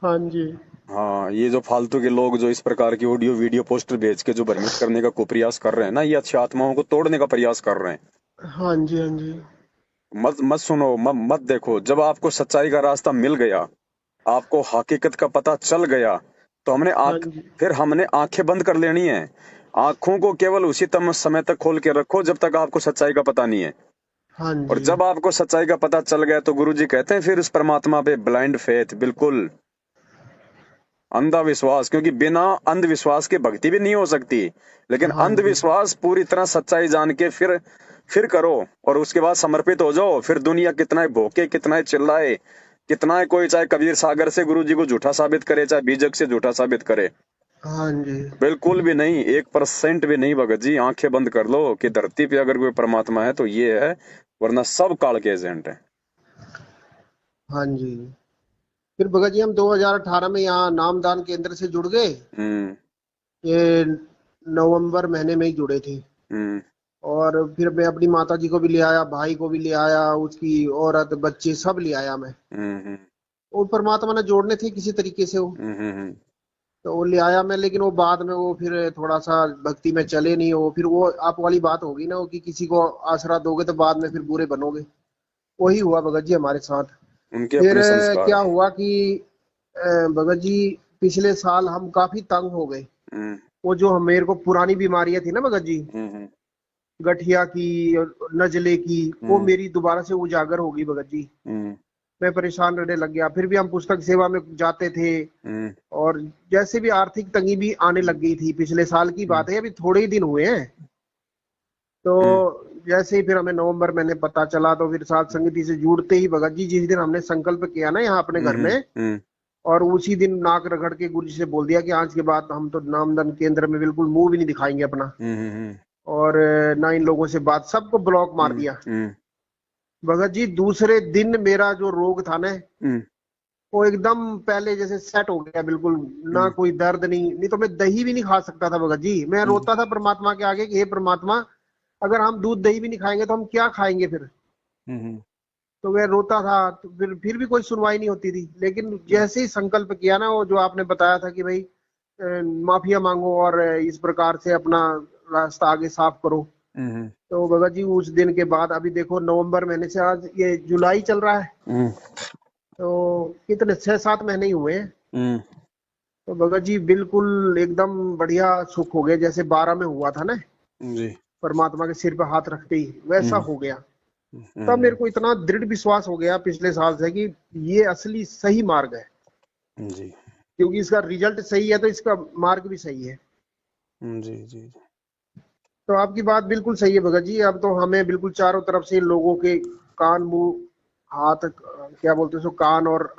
हाँ जी। हाँ, ये जो फालतू के लोग जो इस प्रकार की ऑडियो वीडियो पोस्टर भेज के जो भ्रमित करने का कुप्रयास कर रहे हैं ना, ये अच्छी आत्माओं को तोड़ने का प्रयास कर रहे हैं। हाँ जी। हाँ जी। मत मत सुनो, मत देखो। जब आपको सच्चाई का रास्ता मिल गया, आपको हकीकत का पता चल गया, तो हाँ जी। फिर हमने आंखें बंद कर लेनी है। आंखों को केवल उसी तम समय तक खोल के रखो जब तक आपको सच्चाई का पता नहीं है। हाँ और जी। जब आपको सच्चाई का पता चल गया तो गुरुजी कहते हैं फिर उस परमात्मा पे ब्लाइंड फेथ, बिल्कुल अंधा विश्वास, क्योंकि बिना अंधविश्वास के भक्ति भी नहीं हो सकती। लेकिन हाँ जी। अंधविश्वास पूरी तरह सच्चाई जान के फिर करो, और उसके बाद समर्पित हो जाओ। फिर दुनिया कितना ही भोके, कितना ही चिल्लाए, कितना ही कोई चाहे कबीर सागर से गुरु जी को झूठा साबित करे, चाहे बीजक से झूठा साबित करे, हाँ जी। बिल्कुल भी नहीं, 1% भी नहीं भगत जी। आंखें बंद कर लो कि धरती पे अगर कोई परमात्मा है तो ये है, वरना सब काल के एजेंट है। हाँ जी। फिर भगत जी हम 2018 में यहाँ नामदान केंद्र से जुड़ गए। हम्म। ये नवंबर महीने में ही जुड़े थे। हम्म। और फिर मैं अपनी माता जी को भी ले आया, भाई को भी ले आया, उसकी औरत बच्चे सब ले आया मैं। हम्म। और परमात्मा ने जोड़ने थे किसी तरीके से वो। हम्म। तो वो ले आया मैं, लेकिन वो बाद में वो फिर थोड़ा सा भक्ति में चले नहीं। वो फिर वो आप वाली बात होगी ना, वो कि किसी को आसरा दोगे तो बाद में फिर बुरे बनोगे। वही हुआ भगत जी हमारे साथ। उनके फिर अपने संस्कार क्या है। हुआ कि भगत जी पिछले साल हम काफी तंग हो गए। हम्म। वो जो हम मेरे को पुरानी बीमारियां थी ना भगत जी, हम्म। गठिया की, नजले की, वो हम्म। मेरी दोबारा से उजागर होगी भगत जी। हम्म। मैं परेशान रहने लग गया। फिर भी हम पुस्तक सेवा में जाते थे। हम्म। और जैसे भी आर्थिक तंगी भी आने लग गई थी, पिछले साल की हम्म। बात है, अभी थोड़े ही दिन हुए हैं। तो हम्म। जैसे ही फिर हमें नवंबर महीने पता चला, तो फिर साथ संगति से जुड़ते ही भगत जी, जिस दिन हमने संकल्प किया ना यहाँ अपने घर हम्म। में, हम्म। और उसी दिन नाक रगड़ के गुरु जी से बोल दिया कि आज के बाद हम तो नामदान केंद्र में बिल्कुल मुंह भी नहीं दिखाएंगे अपना। हम्म। और ना इन लोगों से बात, सबको ब्लॉक मार हम्म। दिया। हम्म। भगत जी दूसरे दिन मेरा जो रोग था ना, हम्म। वो एकदम पहले जैसे सेट हो गया बिल्कुल। ना हम्म। कोई दर्द, नहीं नहीं तो मैं दही भी नहीं खा सकता था भगत जी। मैं हम्म। रोता था परमात्मा के आगे कि हे परमात्मा, अगर हम दूध दही भी नहीं खाएंगे तो हम क्या खाएंगे फिर। हम्म। तो मैं रोता था, तो फिर भी कोई सुनवाई नहीं होती थी। लेकिन जैसे ही संकल्प किया ना, वो जो आपने बताया था कि भाई माफिया मांगो और इस प्रकार से अपना रास्ता आगे साफ करो। हम्म। तो भगत जी उस दिन के बाद अभी देखो नवंबर महीने से आज ये जुलाई चल रहा है, हम्म। तो कितने 6-7 महीने ही हुए हैं। हम्म। तो भगत जी बिल्कुल एकदम बढ़िया सुख हो गया, जैसे 12 में हुआ था ना, जी। परमात्मा के सिर पे हाथ रखते ही वैसा हम्म। हो गया। तब हम्म। मेरे को इतना दृढ़ विश्वास हो गया पिछले साल से कि ये असली सही मार्ग है। जी। क्योंकि इसका रिजल्ट सही है तो इसका मार्ग भी सही है। जी। जी। तो आपकी बात बिल्कुल सही है भगत जी। अब तो हमें बिल्कुल चारों तरफ से लोगों के कान, मुंह, हाथ, क्या बोलते हैं सो, कान और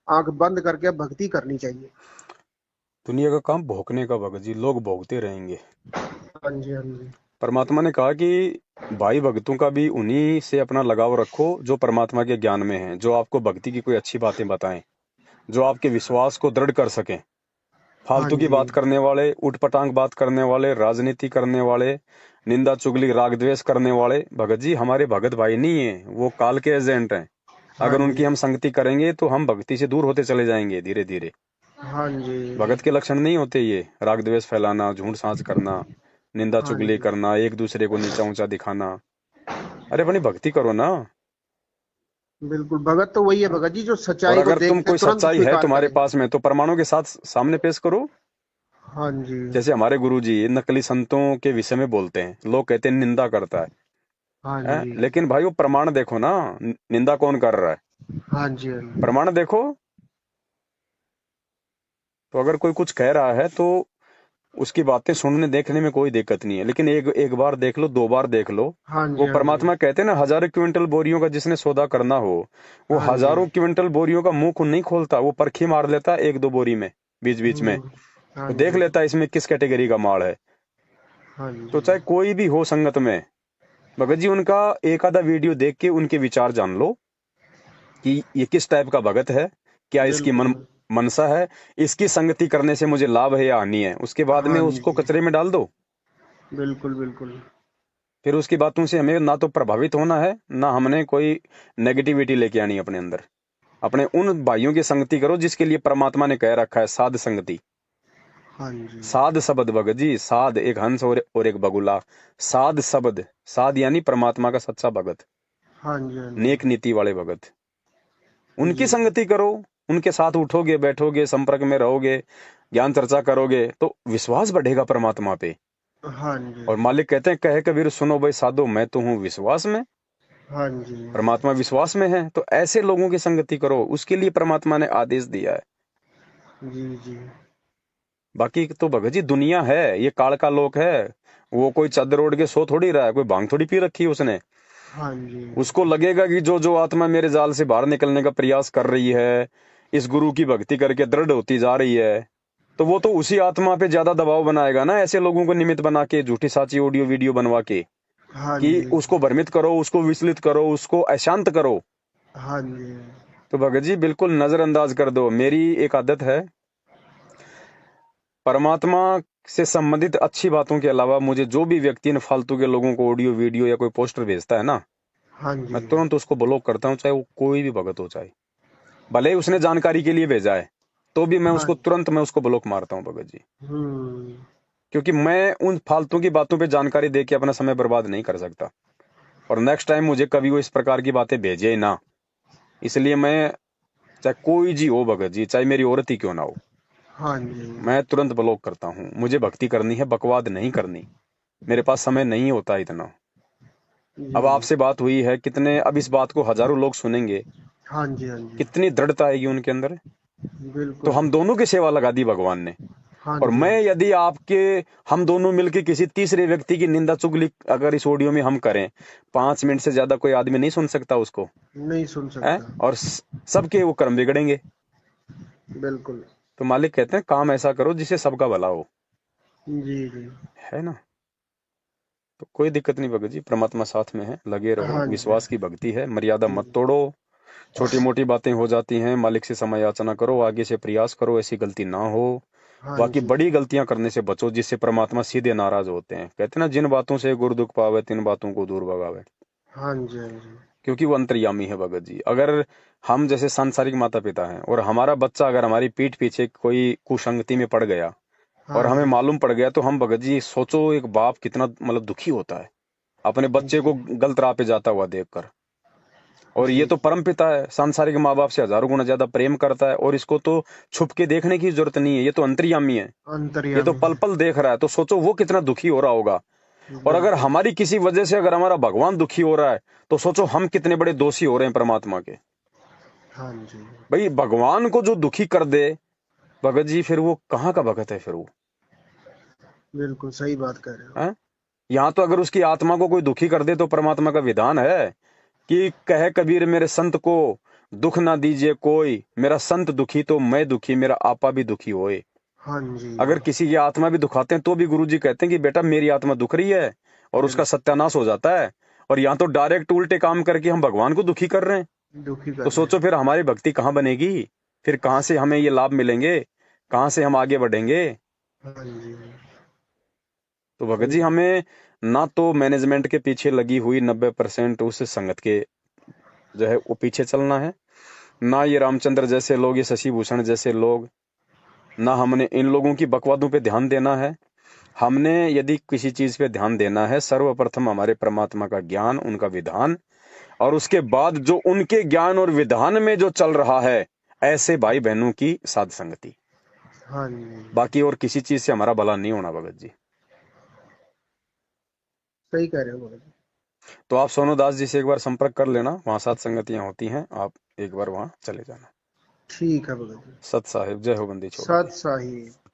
आंख बंद करके भक्ति करनी चाहिए। दुनिया का काम भोगने का भगत जी, लोग भोगते रहेंगे। हाँ जी। हाँ जी। परमात्मा ने कहा कि भाई भक्तों का भी उन्हीं से अपना लगाव रखो जो परमात्मा के ज्ञान में है, जो आपको भक्ति की कोई अच्छी बातें बताएं। जो आपके विश्वास को दृढ़ कर सकें। हाँ फालतू की जी। बात करने वाले, उठपटांग बात करने वाले, राजनीति करने वाले, निंदा चुगली राग द्वेष करने वाले भगत जी हमारे भगत भाई नहीं है, वो काल के एजेंट हैं। हाँ अगर जी। उनकी हम संगति करेंगे तो हम भक्ति से दूर होते चले जाएंगे धीरे धीरे। हाँ जी। भगत के लक्षण नहीं होते ये राग द्वेष फैलाना, झूठ सांच करना, निंदा हाँ चुगली जी। करना, एक दूसरे को नीचा ऊंचा दिखाना। अरे अपनी भक्ति करो ना। बिल्कुल, भगत तो वही है भगत जी जो और सच्चाई को अगर तुम देखते कोई तुरंत सच्चाई है स्वीकार तुम्हारे करे। पास में तो प्रमाणों के साथ सामने पेश करो। हाँ जी। जैसे हमारे गुरुजी नकली संतों के विषय में बोलते हैं, लोग कहते हैं निंदा करता हाँ है? जी। लेकिन भाई वो प्रमाण देखो ना, निंदा कौन कर रहा है, हाँ जी। हाँ जी। प्रमाण देखो। तो अगर कोई कुछ कह रहा है तो उसकी बातें सुनने देखने में कोई दिक्कत नहीं है, लेकिन एक एक बार देख लो, दो बार देख लो। हाँ वो जी। हाँ जी। परमात्मा कहते हैं ना, हजारों क्विंटल बोरियों का जिसने सौदा करना हो, वो हाँ जी। हजारों क्विंटल बोरियों का मुंह को नहीं खोलता, वो परखी मार लेता है एक दो बोरी में, बीच बीच में। हम्म। हाँ वो देख जी। लेता है इसमें किस कैटेगरी का माल है। हाँ तो जी। चाहे कोई भी हो संगत में, भगत जी उनका एक आधा वीडियो देख के उनके विचार जान लो कि ये किस टाइप का भगत है, क्या इसकी बिल्कुल। मनसा है, इसकी संगति करने से मुझे लाभ है या हानि है, उसके बाद में हाँ उसको जी। कचरे में डाल दो। बिल्कुल बिल्कुल। फिर उसकी बातों से हमें ना तो प्रभावित होना है, ना हमने कोई नेगेटिविटी लेके आनी अपने अंदर। अपने उन भाइयों की संगति करो जिसके लिए परमात्मा ने कह रखा है साध संगति। हाँ जी। साध शब्द भगत जी, साध एक हंस और एक बगुला। साध शब्द, साध यानी परमात्मा का सच्चा भगत, हाँ जी। हाँ जी। नेक नीति वाले भगत। उनकी जी। संगति करो, उनके साथ उठोगे बैठोगे संपर्क में रहोगे, ज्ञान चर्चा करोगे तो विश्वास बढ़ेगा परमात्मा पे। हाँ जी। और मालिक कहते हैं, कहे कबीर सुनो भाई साधो, मैं तो हूँ विश्वास में। हाँ जी। परमात्मा विश्वास में है, तो ऐसे लोगों की संगति करो, उसके लिए परमात्मा ने आदेश दिया है। जी जी। बाकी तो भगत जी दुनिया है, ये काल का लोक है। वो कोई चादर ओढ़ के सो थोड़ी रहा है, कोई भांग थोड़ी पी रखी है उसने। हाँ जी। उसको लगेगा कि जो जो आत्मा मेरे जाल से बाहर निकलने का प्रयास कर रही है, इस गुरु की भक्ति करके दृढ़ होती जा रही है, तो वो तो उसी आत्मा पे ज्यादा दबाव बनाएगा ना, ऐसे लोगों को निमित्त बना के झूठी साची ऑडियो वीडियो बनवा के, हाँ कि जी। उसको भ्रमित करो, उसको विचलित करो, उसको अशांत करो। हाँ जी। तो भगत जी बिल्कुल नजरअंदाज कर दो। मेरी एक आदत है, परमात्मा से संबंधित अच्छी बातों के अलावा मुझे जो भी व्यक्ति इन फालतू के लोगों को ऑडियो वीडियो या कोई पोस्टर भेजता है ना, हाँ मैं जी। तुरंत उसको ब्लॉक करता हूँ, चाहे वो कोई भी भगत हो, चाहे भले ही उसने जानकारी के लिए भेजा है, तो भी मैं हाँ। उसको तुरंत मैं उसको ब्लॉक मारता हूँ भगत जी। हम्म। क्योंकि मैं उन फालतू की बातों पे जानकारी दे के अपना समय बर्बाद नहीं कर सकता, और नेक्स्ट टाइम मुझे कभी वो इस प्रकार की बातें भेजे ही ना। इसलिए मैं, चाहे कोई जी हो भगत जी, चाहे मेरी औरत ही क्यों ना हो, हाँ जी। मैं तुरंत ब्लॉक करता हूँ। मुझे भक्ति करनी है, बकवाद नहीं करनी, मेरे पास समय नहीं होता इतना। अब जी। आपसे बात हुई है, कितने अब इस बात को हजारों लोग सुनेंगे, हाँ जी। हाँ जी। कितनी दृढ़ता आएगी उनके अंदर। तो बिल्कुल। हम दोनों की सेवा लगा दी भगवान ने। हाँ और जी। मैं यदि आपके, हम दोनों मिलकर किसी तीसरे व्यक्ति की निंदा चुगली अगर इस ऑडियो में हम करें, 5 मिनट से ज्यादा कोई आदमी नहीं सुन सकता उसको, नहीं सुन है? सकता। और सबके वो कर्म बिगड़ेंगे। बिल्कुल। तो मालिक कहते हैं काम ऐसा करो जिससे सबका भला हो, जी जी। है ना? तो कोई दिक्कत नहीं भगत जी, परमात्मा साथ में है, लगे रहो, हाँ जी। विश्वास की भक्ति है, मर्यादा मत जी। तोड़ो। छोटी मोटी बातें हो जाती हैं, मालिक से समय याचना करो, आगे से प्रयास करो ऐसी गलती ना हो। हाँ बाकी जी। बड़ी गलतियां करने से बचो जिससे परमात्मा सीधे नाराज होते हैं। कहते हैं ना, जिन बातों से गुरु दुख पावे तिन बातों को दूर भगावे। हाँ जी। हाँ जी। क्योंकि वो अंतर्यामी है भगत जी। अगर हम जैसे सांसारिक माता पिता हैं और हमारा बच्चा अगर हमारी पीठ पीछे कोई कुसंगति में पड़ गया और हाँ हमें जी। मालूम पड़ गया, तो हम भगत जी सोचो एक बाप कितना मतलब दुखी होता है अपने बच्चे को जी गलत राह पे जाता हुआ देखकर। और ये जी। तो परम पिता है, सांसारिक माँ बाप से हजारों गुना ज्यादा प्रेम करता है, और इसको तो छुप के देखने की जरूरत नहीं है, ये तो अंतर्यामी है। ये तो अंतर्यामी पल है। पल देख रहा है, तो सोचो वो कितना दुखी हो रहा होगा। और अगर बिल्कुल। हमारी किसी वजह से अगर हमारा भगवान दुखी हो रहा है, तो सोचो हम कितने बड़े दोषी हो रहे हैं परमात्मा के। हाँ जी। भाई भगवान को जो दुखी कर दे भगत जी, फिर वो कहाँ का भगत है फिर वो, बिल्कुल सही बात कह रहे हो। है? यहाँ तो अगर उसकी आत्मा को कोई दुखी कर दे तो परमात्मा का विधान है कि कहे कबीर मेरे संत को दुख ना दीजिए कोई, मेरा संत दुखी तो मैं दुखी, मेरा आपा भी दुखी होए। हाँ जी। अगर किसी की आत्मा भी दुखाते हैं तो भी गुरु जी कहते हैं कि बेटा मेरी आत्मा दुख रही है, और उसका बिल्कुल। सत्यानाश हो जाता है। और यहाँ तो डायरेक्ट उल्टे काम करके हम भगवान को दुखी कर रहे हैं। दुखी तो कर रहे सोचो हैं। फिर हमारी भक्ति कहाँ बनेगी। फिर कहाँ से हमें ये लाभ मिलेंगे, कहाँ से हम आगे बढ़ेंगे। हाँ जी। तो भगत सही जी बात। हमें ना तो मैनेजमेंट के पीछे लगी हुई 90% उस संगत के जो है वो पीछे चलना है, ना ये रामचंद्र जैसे लोग, ये शशि भूषण जैसे लोग, ना हमने इन लोगों की बकवादों पे ध्यान देना है। हमने यदि किसी चीज पे ध्यान देना है, सर्वप्रथम हमारे परमात्मा का ज्ञान, उनका विधान, और उसके बाद जो उनके ज्ञान और विधान में जो चल रहा है, ऐसे भाई बहनों की साध संगति। हाँ जी। बाकी और किसी चीज से हमारा भला नहीं होना भगत जी। सही कह रहे हो भगत जी। तो आप सोनू दास जी से एक बार संपर्क कर लेना, वहाँ सात संगतियां होती हैं, आप एक बार वहाँ चले जाना। ठीक है भगत जी। सत साहिब, जय हो बंदी छोड़ सत के। साहिब।